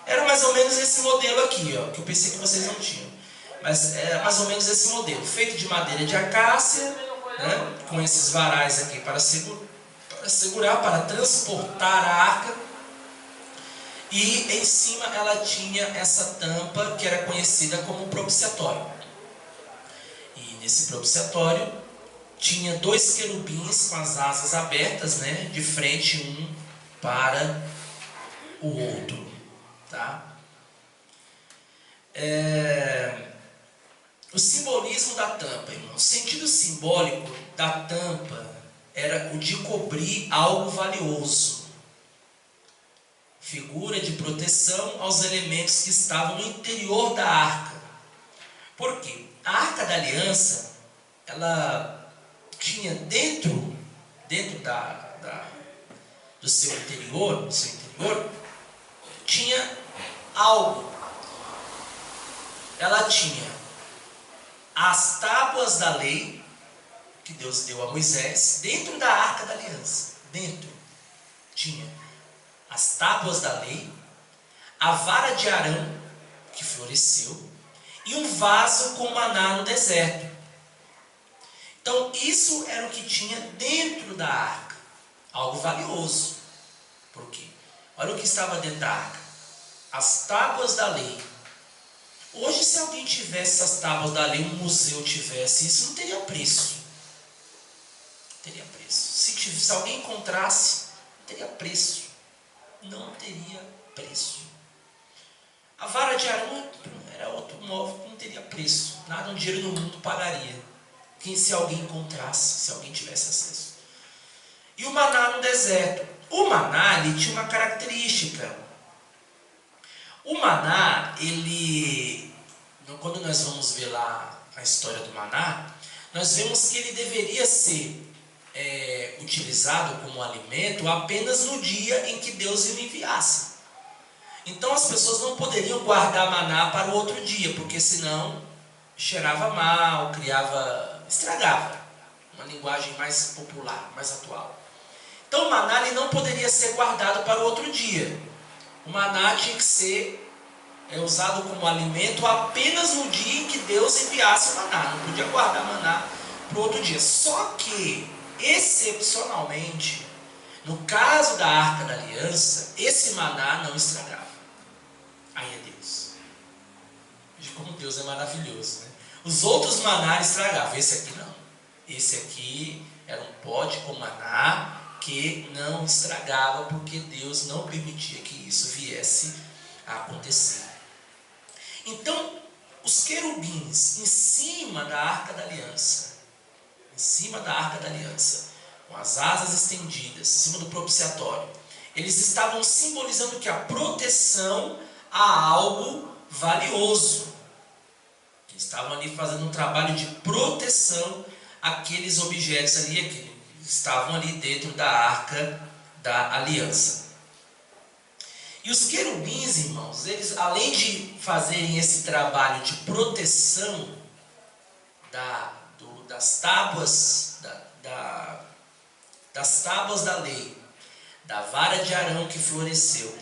Era mais ou menos esse modelo aqui, ó, que eu pensei que vocês não tinham. Mas era mais ou menos esse modelo, feito de madeira de acácia, né? Com esses varais aqui para segurar, para transportar a arca. E em cima ela tinha essa tampa que era conhecida como propiciatório. E nesse propiciatório tinha 2 querubins com as asas abertas, né, de frente um para o outro, tá? O simbolismo da tampa, irmão. O sentido simbólico da tampa era o de cobrir algo valioso, figura de proteção aos elementos que estavam no interior da arca. Por quê? A Arca da Aliança, ela tinha dentro do seu interior, tinha algo. Ela tinha as tábuas da lei que Deus deu a Moisés dentro da Arca da Aliança. Dentro tinha as tábuas da lei, a vara de Arão que floresceu e um vaso com maná no deserto. Então isso era o que tinha dentro da arca, algo valioso. Por quê? Olha o que estava dentro da arca: as tábuas da lei. Hoje, se alguém tivesse essas tábuas da lei, um museu tivesse isso, não teria preço. Não teria preço. Se alguém encontrasse, não teria preço. Não teria preço. A vara de Arão era outro móvel que não teria preço. Nada, um dinheiro no mundo pagaria. Se alguém encontrasse, se alguém tivesse acesso. E o maná no deserto. O maná, ele tinha uma característica. O maná, quando nós vamos ver lá a história do maná, nós vemos que ele deveria ser utilizado como alimento apenas no dia em que Deus o enviasse. Então as pessoas não poderiam guardar maná para o outro dia, porque senão cheirava mal, estragava. Uma linguagem mais popular, mais atual. Então o maná ele não poderia ser guardado para o outro dia. O maná tinha que ser usado como alimento apenas no dia em que Deus enviasse o maná. Não podia guardar maná para o outro dia. Só que, excepcionalmente, no caso da Arca da Aliança, esse maná não estragava. Aí é Deus. Veja como Deus é maravilhoso, né? Os outros maná estragavam, esse aqui não. Esse aqui era um pote com maná que não estragava, porque Deus não permitia que isso viesse a acontecer. Então, os querubins em cima da Arca da Aliança, com as asas estendidas, em cima do propiciatório, eles estavam simbolizando que a proteção a algo valioso. Eles estavam ali fazendo um trabalho de proteção àqueles objetos ali, que estavam ali dentro da Arca da Aliança. E os querubins, irmãos, eles, além de fazerem esse trabalho de proteção das tábuas da lei, da vara de Arão que floresceu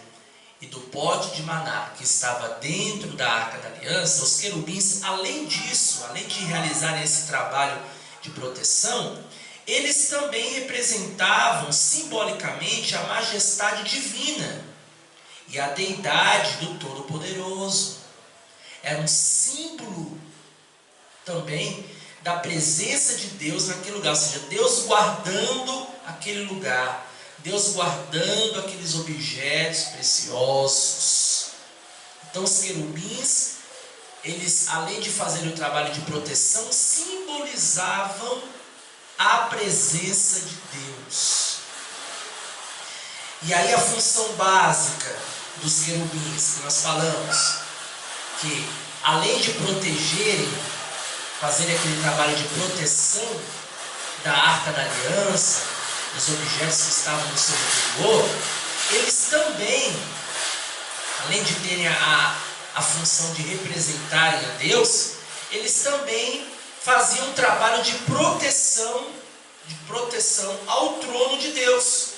e do pote de maná que estava dentro da arca da aliança, os querubins, além disso, além de realizarem esse trabalho de proteção, eles também representavam simbolicamente a majestade divina e a deidade do Todo-Poderoso. Era um símbolo também da presença de Deus naquele lugar, ou seja, Deus guardando aquele lugar, Deus guardando aqueles objetos preciosos. Então os querubins, eles, além de fazerem o trabalho de proteção, simbolizavam a presença de Deus. E aí a função básica dos querubins, que nós falamos, que além de protegerem, fazerem aquele trabalho de proteção da Arca da Aliança, dos objetos que estavam no seu interior, eles também, além de terem a função de representarem a Deus, eles também faziam um trabalho de proteção ao trono de Deus.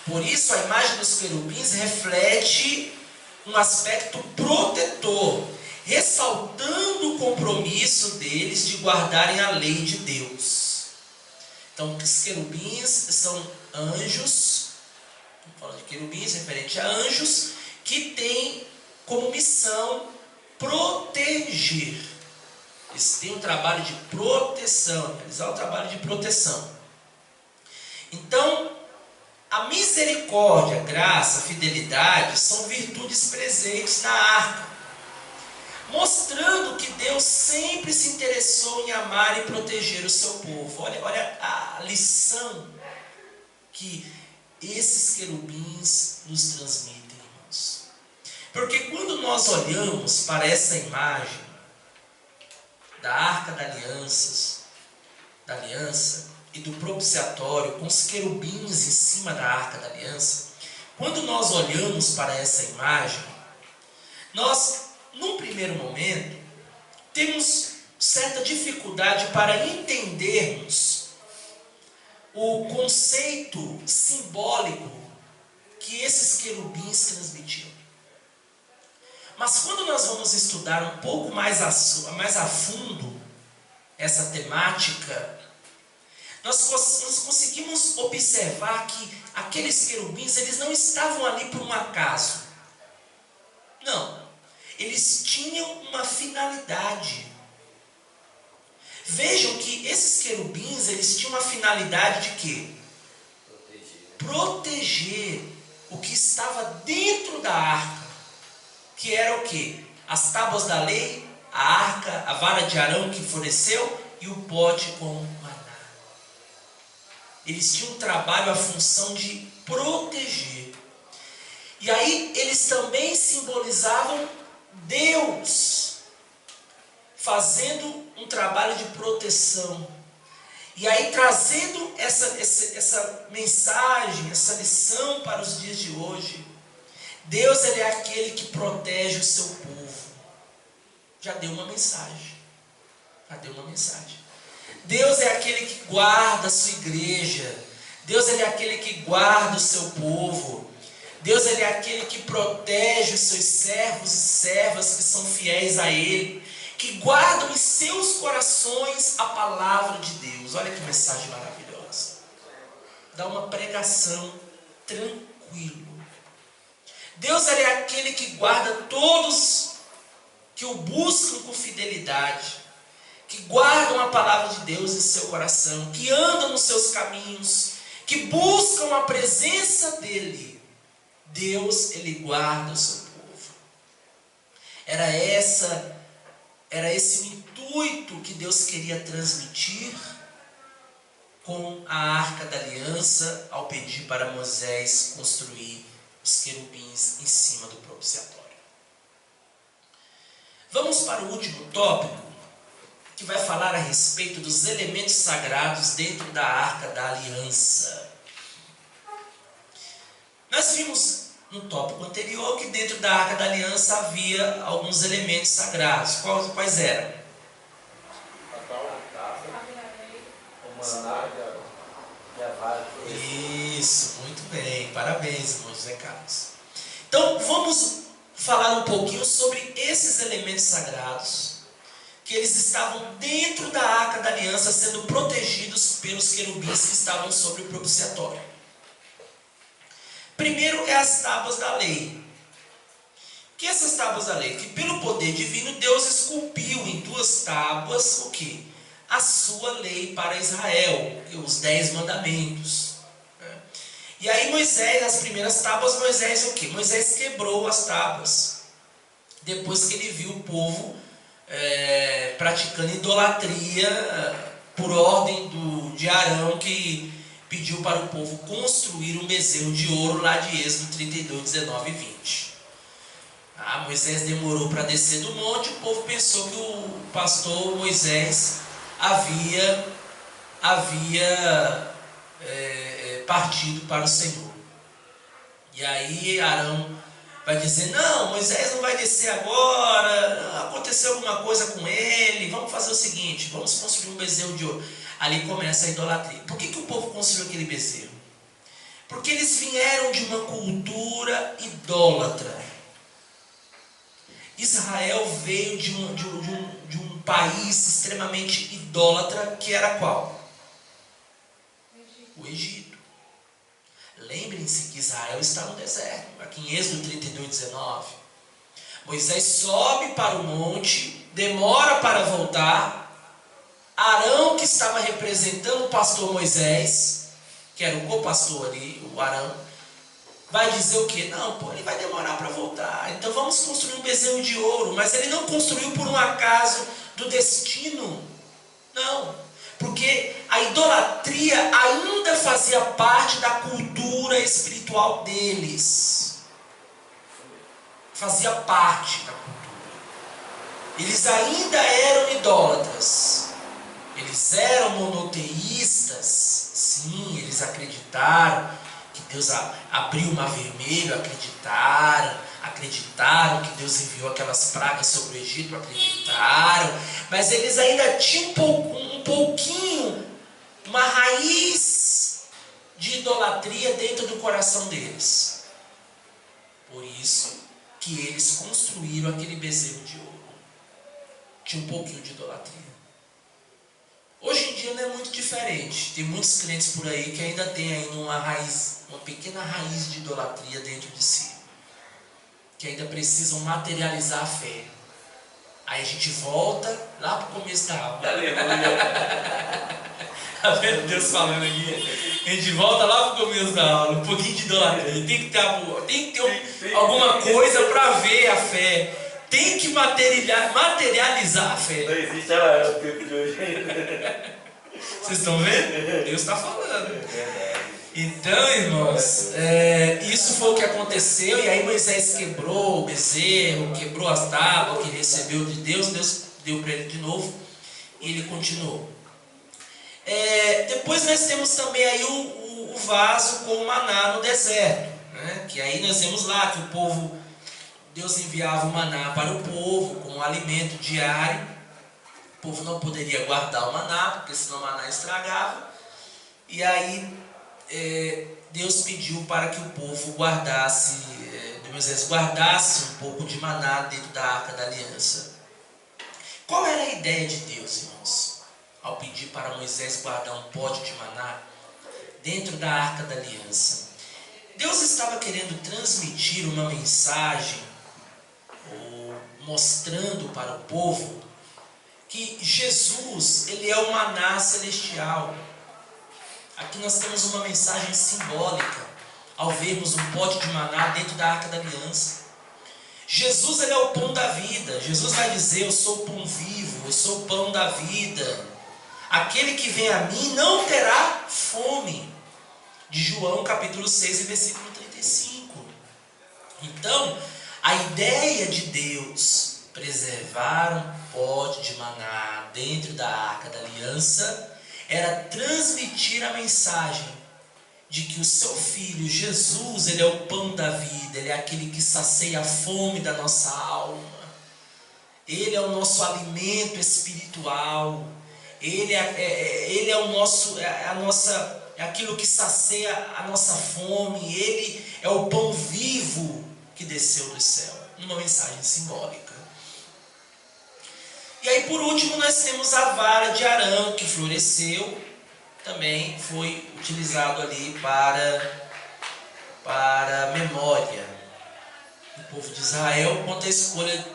Por isso a imagem dos querubins reflete um aspecto protetor, ressaltando o compromisso deles de guardarem a lei de Deus. Então, os querubins são anjos, falando de querubins, referente a anjos, que têm como missão proteger. Eles têm um trabalho de proteção, realizar o trabalho de proteção. Então, a misericórdia, a graça, a fidelidade são virtudes presentes na arca, mostrando que Deus sempre se interessou em amar e proteger o seu povo. Olha a lição que esses querubins nos transmitem, irmãos. Porque quando nós olhamos para essa imagem da arca da aliança e do propiciatório com os querubins em cima da arca da aliança, quando nós olhamos para essa imagem, nós, num primeiro momento, temos certa dificuldade para entendermos o conceito simbólico que esses querubins transmitiam. Mas quando nós vamos estudar um pouco mais a fundo essa temática, nós conseguimos observar que aqueles querubins, eles não estavam ali por um acaso. Não. Eles tinham uma finalidade. Vejam que esses querubins, eles tinham uma finalidade de quê? Proteger o que estava dentro da arca. Que era o quê? As tábuas da lei, a arca, a vara de Arão que floresceu e o pote com maná. Eles tinham um trabalho, a função de proteger. E aí eles também simbolizavam Deus, fazendo um trabalho de proteção. E aí trazendo essa mensagem, essa lição para os dias de hoje. Deus, ele é aquele que protege o seu povo. Já deu uma mensagem. Deus é aquele que guarda a sua igreja. Deus, ele é aquele que guarda o seu povo. Deus, ele é aquele que protege os seus servos e servas que são fiéis a ele, que guardam em seus corações a palavra de Deus. Olha que mensagem maravilhosa. Dá uma pregação tranquilo. Deus, ele é aquele que guarda todos que o buscam com fidelidade, que guardam a palavra de Deus em seu coração, que andam nos seus caminhos, que buscam a presença dele. Deus, ele guarda o seu povo. Era esse o intuito que Deus queria transmitir com a arca da aliança ao pedir para Moisés construir os querubins em cima do propiciatório. Vamos para o último tópico, que vai falar a respeito dos elementos sagrados dentro da arca da aliança. Nós vimos no tópico anterior que dentro da arca da aliança havia alguns elementos sagrados. Quais eram? Isso, muito bem, parabéns, irmão José Carlos. Então vamos falar um pouquinho sobre esses elementos sagrados, que eles estavam dentro da Arca da Aliança, sendo protegidos pelos querubins que estavam sobre o propiciatório. Primeiro é as tábuas da lei. Que essas tábuas da lei? Que pelo poder divino Deus esculpiu em 2 tábuas o quê? A sua lei para Israel, os 10 mandamentos. E aí Moisés, as primeiras tábuas, Moisés o quê? Moisés quebrou as tábuas, depois que ele viu o povo praticando idolatria, por ordem de Arão, que pediu para o povo construir um bezerro de ouro lá de Êxodo 32, 19 e 20. Moisés demorou para descer do monte, o povo pensou que o pastor Moisés havia partido para o Senhor. E aí Arão vai dizer: não, Moisés não vai descer agora, aconteceu alguma coisa com ele, vamos fazer o seguinte, vamos construir um bezerro de ouro. Ali começa a idolatria. Por que o povo construiu aquele bezerro? Porque eles vieram de uma cultura idólatra. Israel veio de um país extremamente idólatra, que era qual? O Egito. Lembrem-se que Israel está no deserto, aqui em Êxodo 32, 19. Moisés sobe para o monte, demora para voltar. Arão, que estava representando o pastor Moisés, que era o co-pastor ali, o Arão, vai dizer o quê? Não, ele vai demorar para voltar, então vamos construir um bezerro de ouro. Mas ele não construiu por um acaso do destino, não, porque a idolatria ainda fazia parte da cultura espiritual deles, fazia parte da cultura. Eles ainda eram idólatras, eles eram monoteístas, sim, eles acreditaram que Deus abriu o mar vermelho, acreditaram que Deus enviou aquelas pragas sobre o Egito, acreditaram, mas eles ainda tinham um pouquinho, uma raiz de idolatria dentro do coração deles. Por isso que eles construíram aquele bezerro de ouro. Tinha um pouquinho de idolatria. Hoje em dia não é muito diferente. Tem muitos crentes por aí que ainda tem ainda uma pequena raiz de idolatria dentro de si, que ainda precisam materializar a fé. Aí a gente volta lá para o começo da aula. Tá vendo Deus falando aqui? A gente volta lá para o começo da aula, um pouquinho de idolatria. Tem que ter alguma coisa para ver a fé. Tem que materializar a fé. Não existe ela no tempo de hoje. Vocês estão vendo? Deus está falando. Então, irmãos, isso foi o que aconteceu. E aí Moisés quebrou o bezerro, quebrou as tábuas que ele recebeu de Deus. Deus deu para ele de novo e ele continuou. Depois nós temos também aí o vaso com o maná no deserto, né? Que aí nós vemos lá que o povo, Deus enviava o maná para o povo como um alimento diário. O povo não poderia guardar o maná, porque senão o maná estragava. E aí Deus pediu para que o povo guardasse, Moisés guardasse um pouco de maná dentro da Arca da Aliança. Qual era a ideia de Deus, irmãos, ao pedir para Moisés guardar um pote de maná dentro da Arca da Aliança? Deus estava querendo transmitir uma mensagem, ou mostrando para o povo que Jesus, ele é o maná celestial. Aqui nós temos uma mensagem simbólica ao vermos um pote de maná dentro da Arca da Aliança. Jesus, ele é o pão da vida. Jesus vai dizer: eu sou o pão vivo, eu sou o pão da vida. Aquele que vem a mim não terá fome. De João capítulo 6 e versículo 35. Então, a ideia de Deus preservar um pote de maná dentro da Arca da Aliança era transmitir a mensagem de que o seu Filho, Jesus, ele é o pão da vida, ele é aquele que sacia a fome da nossa alma, ele é o nosso alimento espiritual, ele é é aquilo que sacia a nossa fome, Ele é o pão vivo que desceu do céu. Uma mensagem simbólica. E aí por último nós temos a vara de Arão que floresceu, também foi utilizado ali para memória do povo de Israel quanto à escolha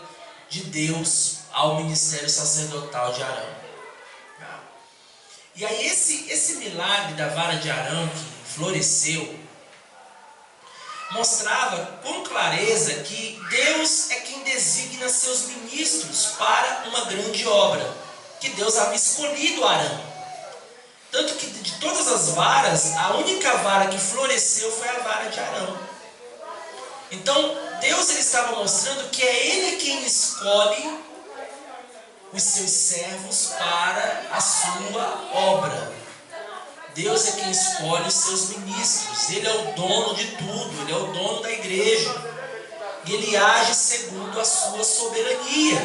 de Deus ao ministério sacerdotal de Arão. E aí esse milagre da vara de Arão que floresceu mostrava com clareza que Deus é quem designa seus ministros para uma grande obra, que Deus havia escolhido Arão. Tanto que de todas as varas, a única vara que floresceu foi a vara de Arão. Então, Deus ele estava mostrando que é Ele quem escolhe os seus servos para a sua obra. Deus é quem escolhe os seus ministros. Ele é o dono de tudo, Ele é o dono da igreja. E Ele age segundo a sua soberania.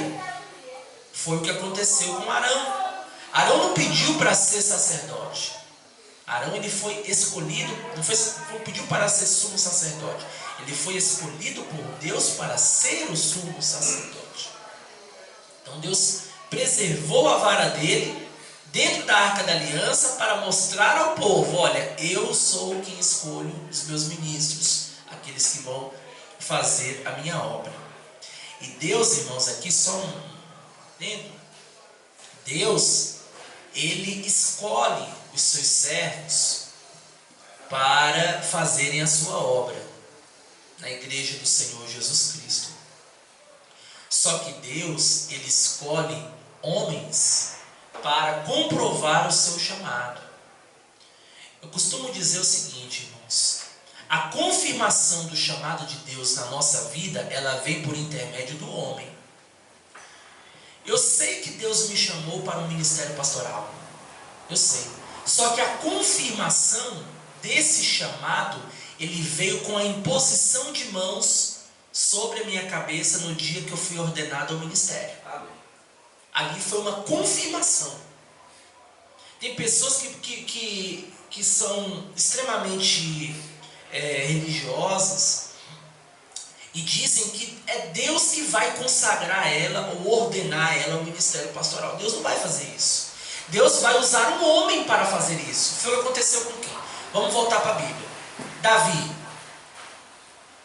Foi o que aconteceu com Arão. Arão não pediu para ser sacerdote. Arão ele foi escolhido, não pediu para ser sumo sacerdote. Ele foi escolhido por Deus para ser o sumo sacerdote. Então Deus preservou a vara dele dentro da Arca da Aliança para mostrar ao povo: olha, eu sou quem escolho os meus ministros, aqueles que vão fazer a minha obra. E Deus, irmãos, aqui só dentro, Deus, Ele escolhe os seus servos para fazerem a sua obra na igreja do Senhor Jesus Cristo. Só que Deus, Ele escolhe homens para comprovar o seu chamado. Eu costumo dizer o seguinte, irmãos: a confirmação do chamado de Deus na nossa vida, ela vem por intermédio do homem. Eu sei que Deus me chamou para um ministério pastoral. Eu sei. Só que a confirmação desse chamado, ele veio com a imposição de mãos sobre a minha cabeça no dia que eu fui ordenado ao ministério. Ali foi uma confirmação. Tem pessoas que são extremamente religiosas e dizem que é Deus que vai consagrar ela ou ordenar ela ao ministério pastoral. Deus não vai fazer isso. Deus vai usar um homem para fazer isso. Foi o que aconteceu com quem? Vamos voltar para a Bíblia. Davi.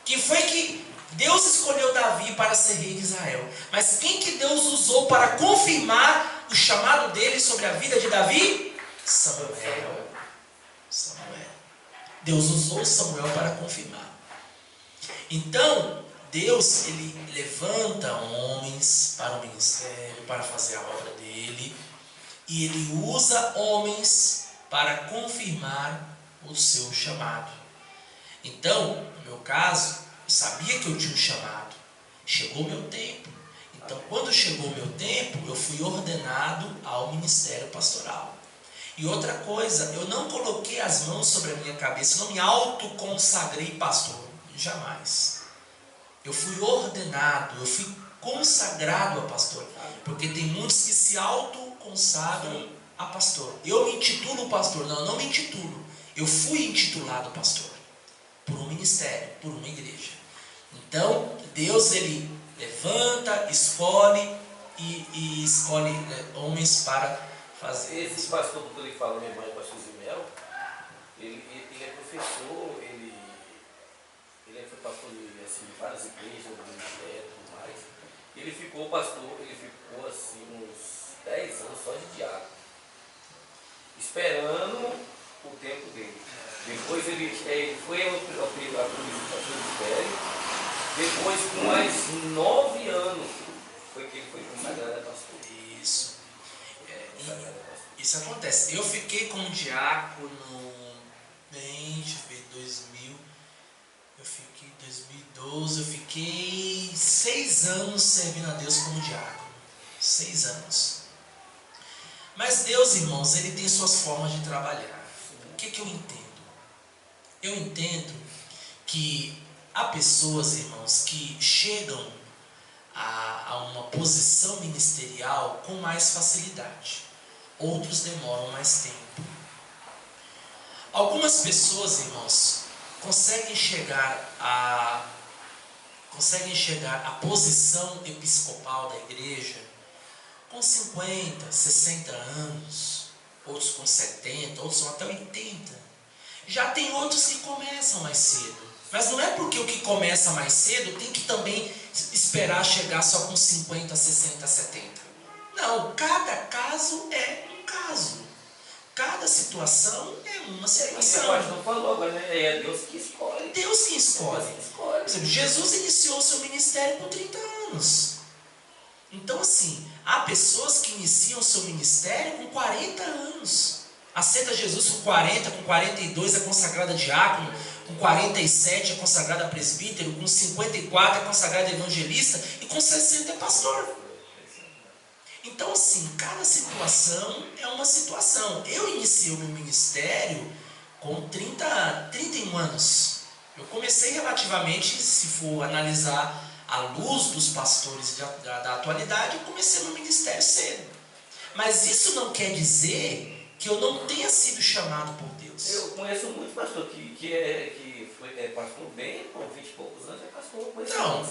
Que foi que Deus escolheu Davi para ser rei de Israel. Mas quem que Deus usou para confirmar o chamado dele sobre a vida de Davi? Samuel. Deus usou Samuel para confirmar. Então, Deus, Ele levanta homens para o ministério, para fazer a obra dele. E Ele usa homens para confirmar o seu chamado. Então, no meu caso, eu sabia que eu tinha um chamado. Chegou o meu tempo. Então, quando chegou o meu tempo, eu fui ordenado ao ministério pastoral. E outra coisa, eu não coloquei as mãos sobre a minha cabeça, eu não me autoconsagrei pastor. Jamais. Eu fui ordenado, eu fui consagrado a pastor. Porque tem muitos que se autoconsagram a pastor. Eu me intitulo pastor. Não, eu não me intitulo. Eu fui intitulado pastor. Por um ministério, por uma igreja. Então, Deus, Ele levanta, escolhe e escolhe homens para fazer. Esse pastor que ele fala, meu irmão, pastor Zimel, ele é professor, ele foi pastor de assim, várias igrejas, ministério e tudo mais. Ele ficou pastor, ele ficou assim uns 10 anos só de diácono, esperando o tempo dele. Depois ele foi ao ministério. Depois, com mais 9 anos, foi que ele foi consagrado a pastor. Isso. Isso acontece. Eu fiquei como diácono bem, deixa eu ver, 2000. Eu fiquei em 2012, eu fiquei 6 anos servindo a Deus como diácono. 6 anos. Mas Deus, irmãos, Ele tem suas formas de trabalhar. O que eu entendo? Eu entendo que há pessoas, irmãos, que chegam a uma posição ministerial com mais facilidade. Outros demoram mais tempo. Algumas pessoas, irmãos, conseguem chegar a posição episcopal da igreja com 50, 60 anos, outros com 70, outros com até 80. Já tem outros que começam mais cedo. Mas não é porque o que começa mais cedo tem que também esperar chegar só com 50, 60, 70. Não, cada caso é um caso. Cada situação é uma situação. O pastor falou agora, né? É Deus que escolhe. Deus que escolhe. Por exemplo, Jesus iniciou seu ministério com 30 anos. Então, assim, há pessoas que iniciam seu ministério com 40 anos. Aceita Jesus com 40, com 42 é consagrada diácono, com 47 é consagrada presbítero, com 54 é consagrada evangelista e com 60 é pastor. Então, assim, cada situação é uma situação. Eu iniciei o meu ministério com 31 anos. Eu comecei relativamente, se for analisar à luz dos pastores da atualidade, eu comecei meu ministério cedo. Mas isso não quer dizer que eu não tenha sido chamado por Deus. Eu conheço muito pastor que foi pastor bem, com 20 e poucos anos, é pastor. Não,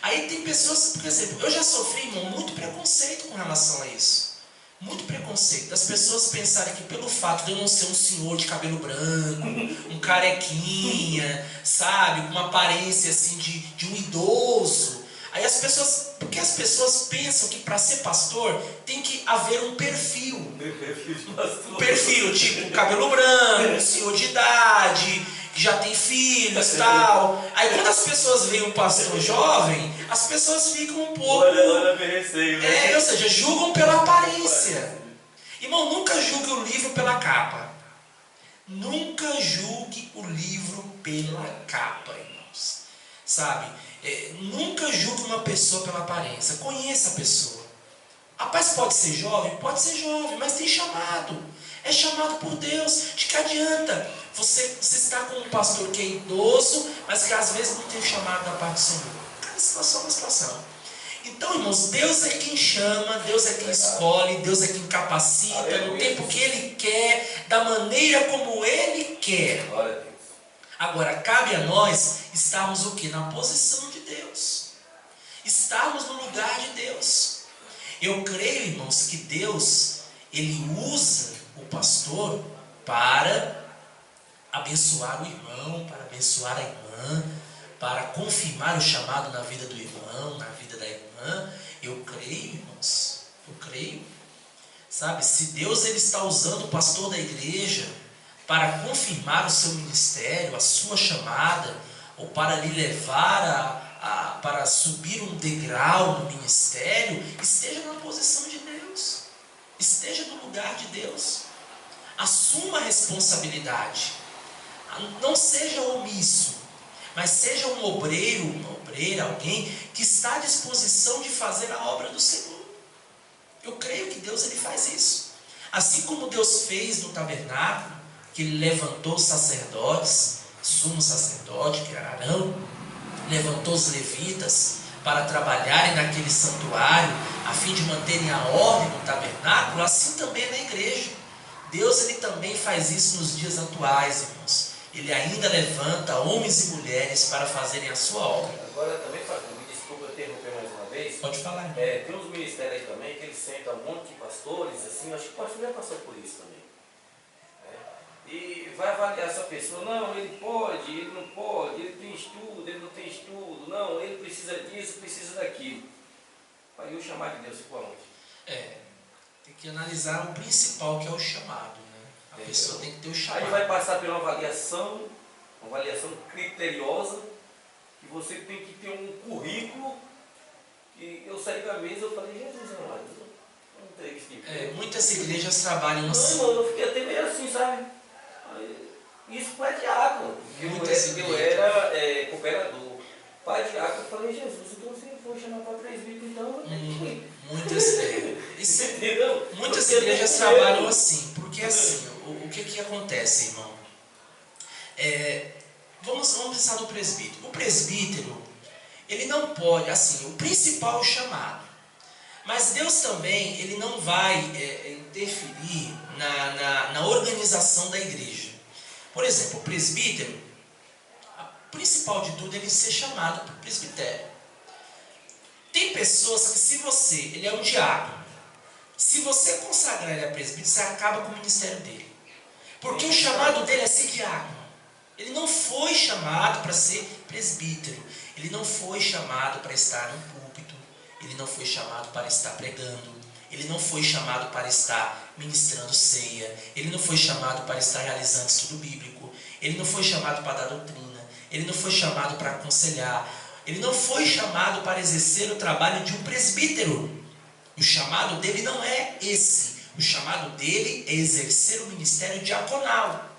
aí tem pessoas, por exemplo, eu já sofri, irmão, muito preconceito com relação a isso. Muito preconceito. Das pessoas pensarem que pelo fato de eu não ser um senhor de cabelo branco, um carequinha, sabe, com uma aparência assim de um idoso. Aí as pessoas, porque as pessoas pensam que para ser pastor tem que haver um perfil. Um perfil, tipo, cabelo branco, senhor de idade, que já tem filhos e tal. Aí quando as pessoas veem um pastor jovem, as pessoas ficam um pouco... Olha, receio, né? Ou seja, julgam pela aparência. Irmão, nunca julgue o livro pela capa. Nunca julgue o livro pela capa, irmãos. Sabe? Nunca julgue uma pessoa pela aparência. Conheça a pessoa. Rapaz, pode ser jovem? Pode ser jovem, mas tem chamado. É chamado por Deus. De que adianta? Você está com um pastor que é idoso, mas que às vezes não tem chamado da parte do Senhor. Cada situação é uma situação. Então, irmãos, Deus é quem chama, Deus é quem escolhe, Deus é quem capacita, no tempo que Ele quer, da maneira como Ele quer. Agora, cabe a nós estarmos o quê? Na posição de Deus. Estarmos no lugar de Deus. Eu creio, irmãos, que Deus, Ele usa o pastor para abençoar o irmão, para abençoar a irmã, para confirmar o chamado na vida do irmão, na vida da irmã. Eu creio, irmãos, eu creio. Sabe, se Deus ele está usando o pastor da igreja para confirmar o seu ministério, a sua chamada, ou para lhe levar para subir um degrau no ministério, esteja na posição de Deus, esteja no lugar de Deus, assuma a responsabilidade, não seja omisso, mas seja um obreiro, uma obreira, alguém que está à disposição de fazer a obra do Senhor. Eu creio que Deus ele faz isso, assim como Deus fez no tabernáculo, que Ele levantou os sacerdotes, sumo sacerdote, que era Arão, levantou os levitas para trabalharem naquele santuário, a fim de manterem a ordem no tabernáculo, assim também é na igreja. Deus ele também faz isso nos dias atuais, irmãos. Ele ainda levanta homens e mulheres para fazerem a sua obra. Agora também, me desculpa interromper mais uma vez. Pode falar. Tem uns ministérios aí também que eles sentam um monte de pastores, assim, acho que o pastor já passou por isso também. E vai avaliar essa pessoa, não, ele pode, ele não pode, ele tem estudo, ele não tem estudo, não, ele precisa disso, precisa daquilo. Aí o chamado de Deus ficou aonde? Tem que analisar o principal, que é o chamado, né? A pessoa tem que ter o chamado. Aí vai passar por uma avaliação criteriosa, que você tem que ter um currículo, que eu saí da mesa e falei, Jesus amado, não tem esse tipo. Muitas igrejas trabalham assim. Não, eu fiquei até meio assim, sabe? Isso para diácono, eu era cooperador. Pai diácono, eu falei, Jesus, então se eu for chamar para presbítero, então eu tenho que ir. Muitas igrejas trabalham assim, porque assim, o que acontece, irmão? Vamos pensar no presbítero. O presbítero, ele não pode, assim, o principal é o chamado. Mas Deus também, ele não vai interferir na organização da igreja. Por exemplo, o presbítero, a principal de tudo é ele ser chamado para o presbitério. Tem pessoas que ele é um diácono, se você consagrar ele a presbítero, você acaba com o ministério dele. Porque o chamado dele é ser diácono. Ele não foi chamado para ser presbítero. Ele não foi chamado para estar no púlpito. Ele não foi chamado para estar pregando. Ele não foi chamado para estar ministrando ceia. Ele não foi chamado para estar realizando estudo bíblico. Ele não foi chamado para dar doutrina. Ele não foi chamado para aconselhar. Ele não foi chamado para exercer o trabalho de um presbítero. O chamado dele não é esse. O chamado dele é exercer o ministério diaconal.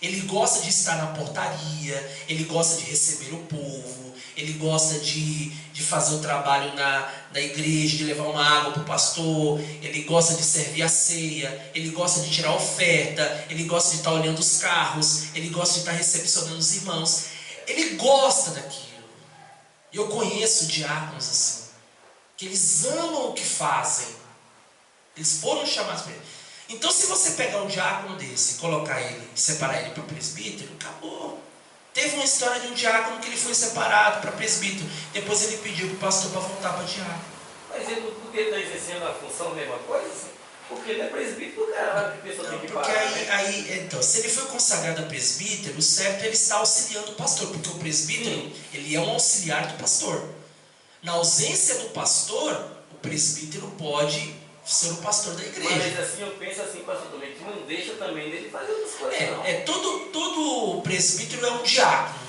Ele gosta de estar na portaria, ele gosta de receber o povo, ele gosta de fazer o trabalho na igreja, de levar uma água para o pastor, ele gosta de servir a ceia, ele gosta de tirar a oferta, ele gosta de estar olhando os carros, ele gosta de estar recepcionando os irmãos. Ele gosta daquilo. E eu conheço diáconos assim, que eles amam o que fazem. Eles foram chamados para ele. Então, se você pegar um diácono desse e colocar ele, separar ele para presbítero, acabou. Teve uma história de um diácono que ele foi separado para presbítero. Depois ele pediu para o pastor para voltar para diácono. Mas ele, porque ele está exercendo a função, a mesma coisa? Porque ele é presbítero, cara, que a pessoa tem que parar. Porque então, se ele foi consagrado a presbítero, o certo é ele estar auxiliando o pastor. Porque o presbítero, ele é um auxiliar do pastor. Na ausência do pastor, o presbítero pode ser o pastor da igreja. Mas assim, eu penso assim, pastor, também, que não deixa também dele fazer outras coisas. Todo presbítero é um diácono.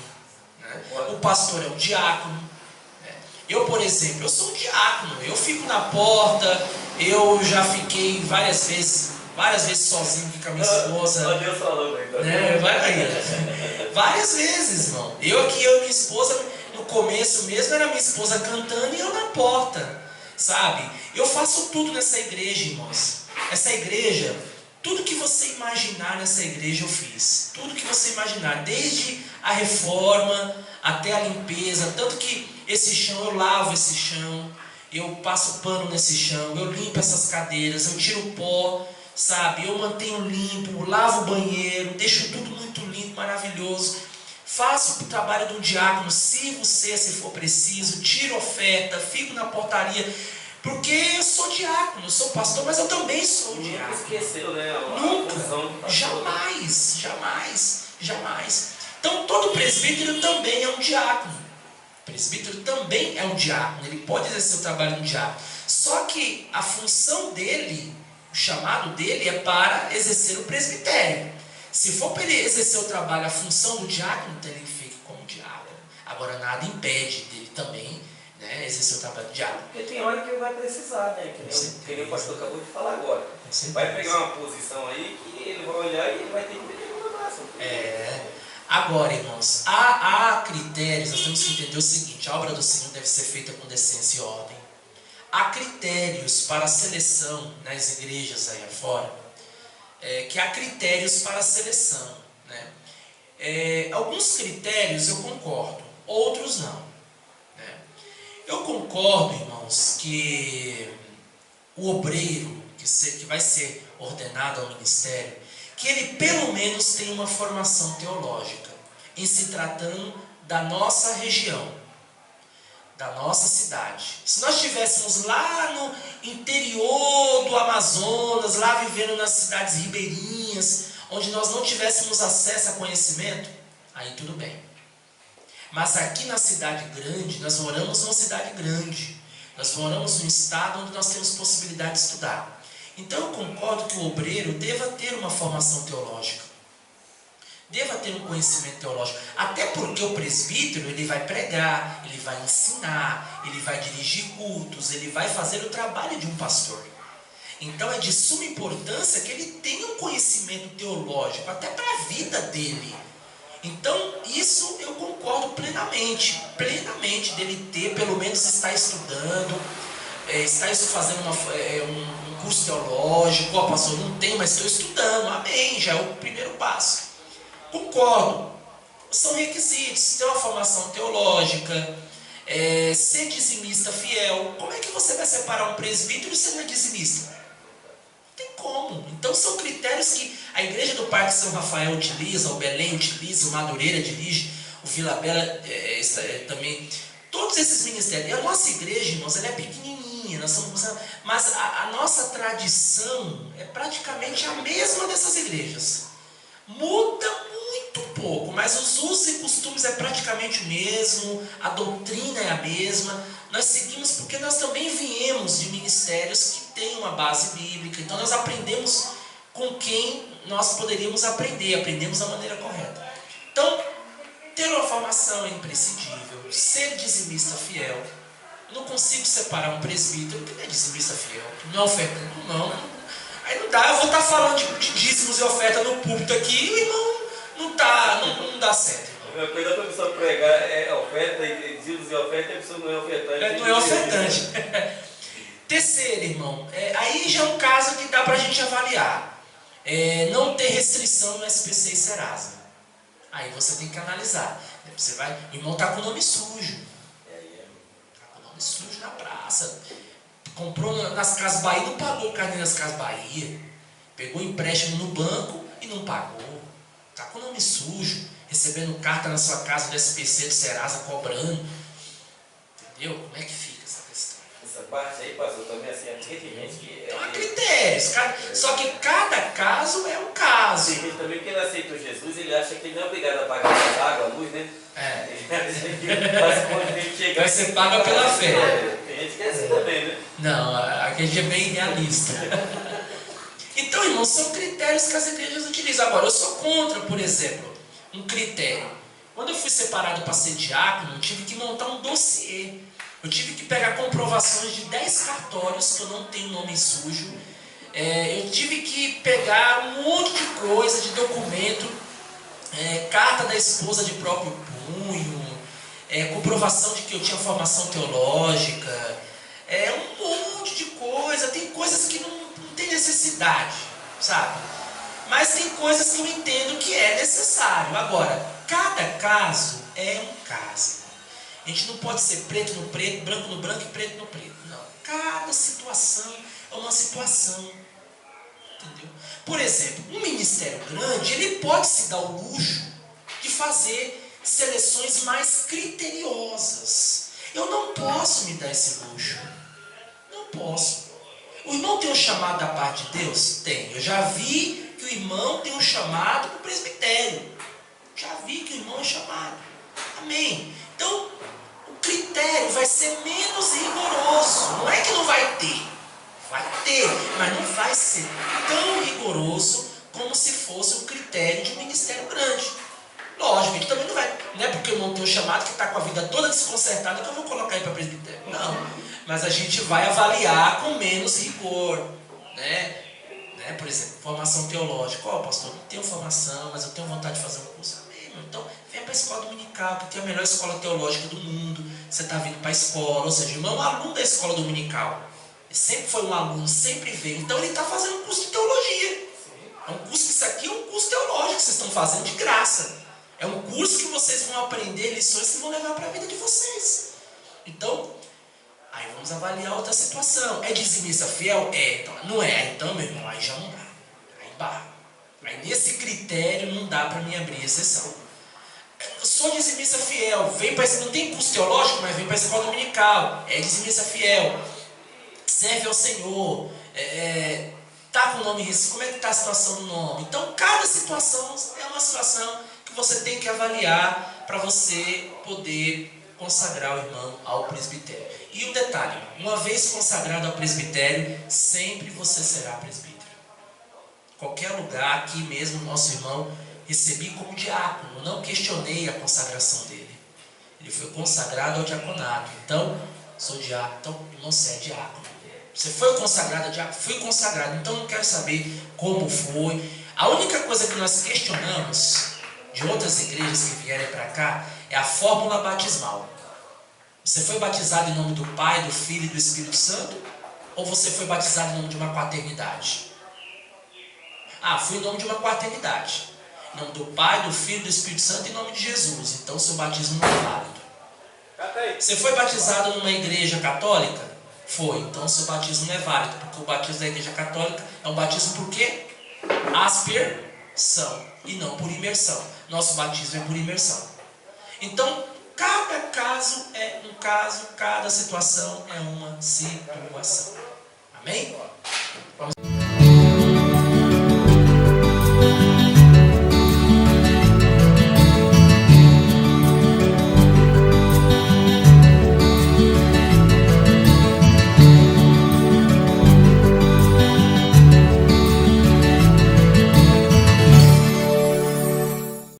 Né? O pastor é um diácono. Né? Eu, por exemplo, eu sou um diácono. Eu fico na porta, eu já fiquei várias vezes sozinho com a minha esposa. Deus falando aí, né? Várias vezes, irmão. Eu e minha esposa, no começo mesmo, era minha esposa cantando e eu na porta. Sabe? Eu faço tudo nessa igreja, irmãos. Essa igreja, tudo que você imaginar nessa igreja eu fiz. Tudo que você imaginar, desde a reforma até a limpeza. Tanto que esse chão, eu lavo esse chão, eu passo pano nesse chão, eu limpo essas cadeiras, eu tiro o pó, sabe? Eu mantenho limpo, lavo o banheiro, deixo tudo muito limpo, maravilhoso. Faço o trabalho de um diácono, sirvo se for preciso, tiro oferta, fico na portaria, porque eu sou diácono, eu sou pastor, mas eu também sou diácono. Nunca esqueceu, né? Nunca, jamais. Então todo presbítero também é um diácono. O presbítero também é um diácono, ele pode exercer o trabalho de um diácono. Só que a função dele, o chamado dele é para exercer o presbitério. Se for para ele exercer o trabalho, a função do diácono, então ele fica como diácono. Agora nada impede dele também, né, exercer o trabalho de diácono. Porque tem hora que ele vai precisar, né? Que nem o pastor acabou de falar agora. Vai pegar uma posição aí que ele vai olhar e ele vai ter que meter no braço. Agora, irmãos, há critérios, nós temos que entender o seguinte: a obra do Senhor deve ser feita com decência e ordem. Há critérios para a seleção nas igrejas aí afora. Que há critérios para a seleção, né? Alguns critérios eu concordo, outros não, né? Eu concordo, irmãos, que o obreiro que vai ser ordenado ao ministério, que ele pelo menos tenha uma formação teológica, em se tratando da nossa região, da nossa cidade. Se nós estivéssemos lá no interior do Amazonas, lá vivendo nas cidades ribeirinhas, onde nós não tivéssemos acesso a conhecimento, aí tudo bem. Mas aqui na cidade grande, nós moramos numa cidade grande, nós moramos num estado onde nós temos possibilidade de estudar. Então eu concordo que o obreiro deva ter uma formação teológica, deva ter um conhecimento teológico, até porque o presbítero, ele vai pregar, ele vai ensinar, ele vai dirigir cultos, ele vai fazer o trabalho de um pastor. Então é de suma importância que ele tenha um conhecimento teológico, até para a vida dele. Então isso eu concordo plenamente dele ter, pelo menos estar estudando, estar fazendo um curso teológico. Ó, pastor, não tem, mas estou estudando, amém, já é o primeiro passo. Concordo, são requisitos, ter uma formação teológica, ser dizimista fiel. Como é que você vai separar um presbítero se ele é dizimista? Não tem como. Então são critérios que a igreja do Parque São Rafael utiliza, o Belém utiliza, o Madureira dirige, o Vila Bela também. Todos esses ministérios. A nossa igreja, irmãos, ela é pequenininha, mas a nossa tradição é praticamente a mesma dessas igrejas. Muda muito pouco, mas os usos e costumes é praticamente o mesmo, a doutrina é a mesma. Nós seguimos porque nós também viemos de ministérios que têm uma base bíblica, então nós aprendemos com quem nós poderíamos aprendemos da maneira correta. Então, ter uma formação é imprescindível, ser dizimista fiel. Eu não consigo separar um presbítero que não é dizimista fiel, que não é ofertante, não. Aí não dá, eu vou estar falando de dízimos e oferta no púlpito aqui e o irmão não dá certo. A coisa para a pessoa pregar é oferta, dízimos e oferta, e a pessoa não é ofertante. Não é ofertante. Terceiro, irmão, aí já é um caso que dá para a gente avaliar. Não ter restrição no SPC e Serasa. Aí você tem que analisar. O irmão está com o nome sujo. Está com o nome sujo na praça. Comprou nas Casas Bahia, não pagou o carnê nas Casas Bahia. Pegou empréstimo no banco e não pagou. Está com o nome sujo. Recebendo carta na sua casa do SPC, do Serasa, cobrando. Entendeu? Como é que fica essa questão? Essa parte aí, pastor, também assim, Então há critérios. Só que cada caso é um caso. Tem gente também que ele aceitou Jesus, ele acha que ele não é obrigado a pagar a água, a luz, né? Vai ser paga pela fé. Tem gente que é assim também, né? Não, a igreja é bem realista. Então, irmãos, são critérios que as igrejas utilizam. Agora, eu sou contra, por exemplo, um critério. Quando eu fui separado para ser diácono, eu tive que montar um dossiê. Eu tive que pegar comprovações de 10 cartórios, que eu não tenho nome sujo. Eu tive que pegar um monte de coisa, de documento, carta da esposa de próprio punho, comprovação de que eu tinha formação teológica, um monte de coisa. Tem coisas que não tem necessidade, sabe? Mas tem coisas que eu entendo que é necessário. Agora, cada caso é um caso. A gente não pode ser preto no preto, branco no branco e preto no preto. Não. Cada situação é uma situação. Entendeu? Por exemplo, um ministério grande, ele pode se dar o luxo de fazer seleções mais criteriosas. Eu não posso me dar esse luxo. Não posso. O irmão tem um chamado da parte de Deus? Tem. Eu já vi que o irmão tem um chamado para o presbitério. Já vi que o irmão é chamado. Amém. Então, o critério vai ser menos rigoroso. Não é que não vai ter. Vai ter, mas não vai ser tão rigoroso como se fosse um critério de um ministério grande. Lógico, a gente também não vai. Não é porque eu não tenho chamado que está com a vida toda desconcertada que eu vou colocar ele para presbitério. Não. Mas a gente vai avaliar com menos rigor. Né? Por exemplo, formação teológica. Pastor, não tenho formação, mas eu tenho vontade de fazer um curso. Amém, então, vem para a escola dominical, que tem a melhor escola teológica do mundo. Você está vindo para a escola, ou seja, o irmão é um aluno da escola dominical. Ele sempre foi um aluno, sempre veio. Então ele está fazendo um curso de teologia. É um curso, isso aqui é um curso teológico que vocês estão fazendo de graça. É um curso que vocês vão aprender lições que vão levar para a vida de vocês. Então, aí vamos avaliar outra situação. É dizimista fiel? Então, não é. Então, meu irmão, aí já não dá. Aí barra. Aí nesse critério não dá para mim abrir exceção. Eu sou dizimista fiel. Não tem curso teológico, mas vem para a escola dominical. É dizimista fiel. Serve ao Senhor, está com o nome recibo, como é que está a situação do nome? Então, cada situação é uma situação que você tem que avaliar para você poder consagrar o irmão ao presbitério. E um detalhe, uma vez consagrado ao presbitério, sempre você será presbítero. Qualquer lugar, aqui mesmo, nosso irmão, recebi como diácono, não questionei a consagração dele. Ele foi consagrado ao diaconato, então, sou diácono, então, irmão, você é diácono. Você foi consagrado a diácono? Fui consagrado, então não quero saber como foi. A única coisa que nós questionamos de outras igrejas que vierem para cá é a fórmula batismal. Você foi batizado em nome do Pai, do Filho e do Espírito Santo? Ou você foi batizado em nome de uma quaternidade? Fui em nome de uma quaternidade. Em nome do Pai, do Filho e do Espírito Santo e em nome de Jesus. Então seu batismo não é válido. Você foi batizado numa igreja católica? Foi. Então o seu batismo não é válido, porque o batismo da Igreja Católica é um batismo por quê? Aspersão e não por imersão. Nosso batismo é por imersão. Então, cada caso é um caso, cada situação é uma situação. Amém? Vamos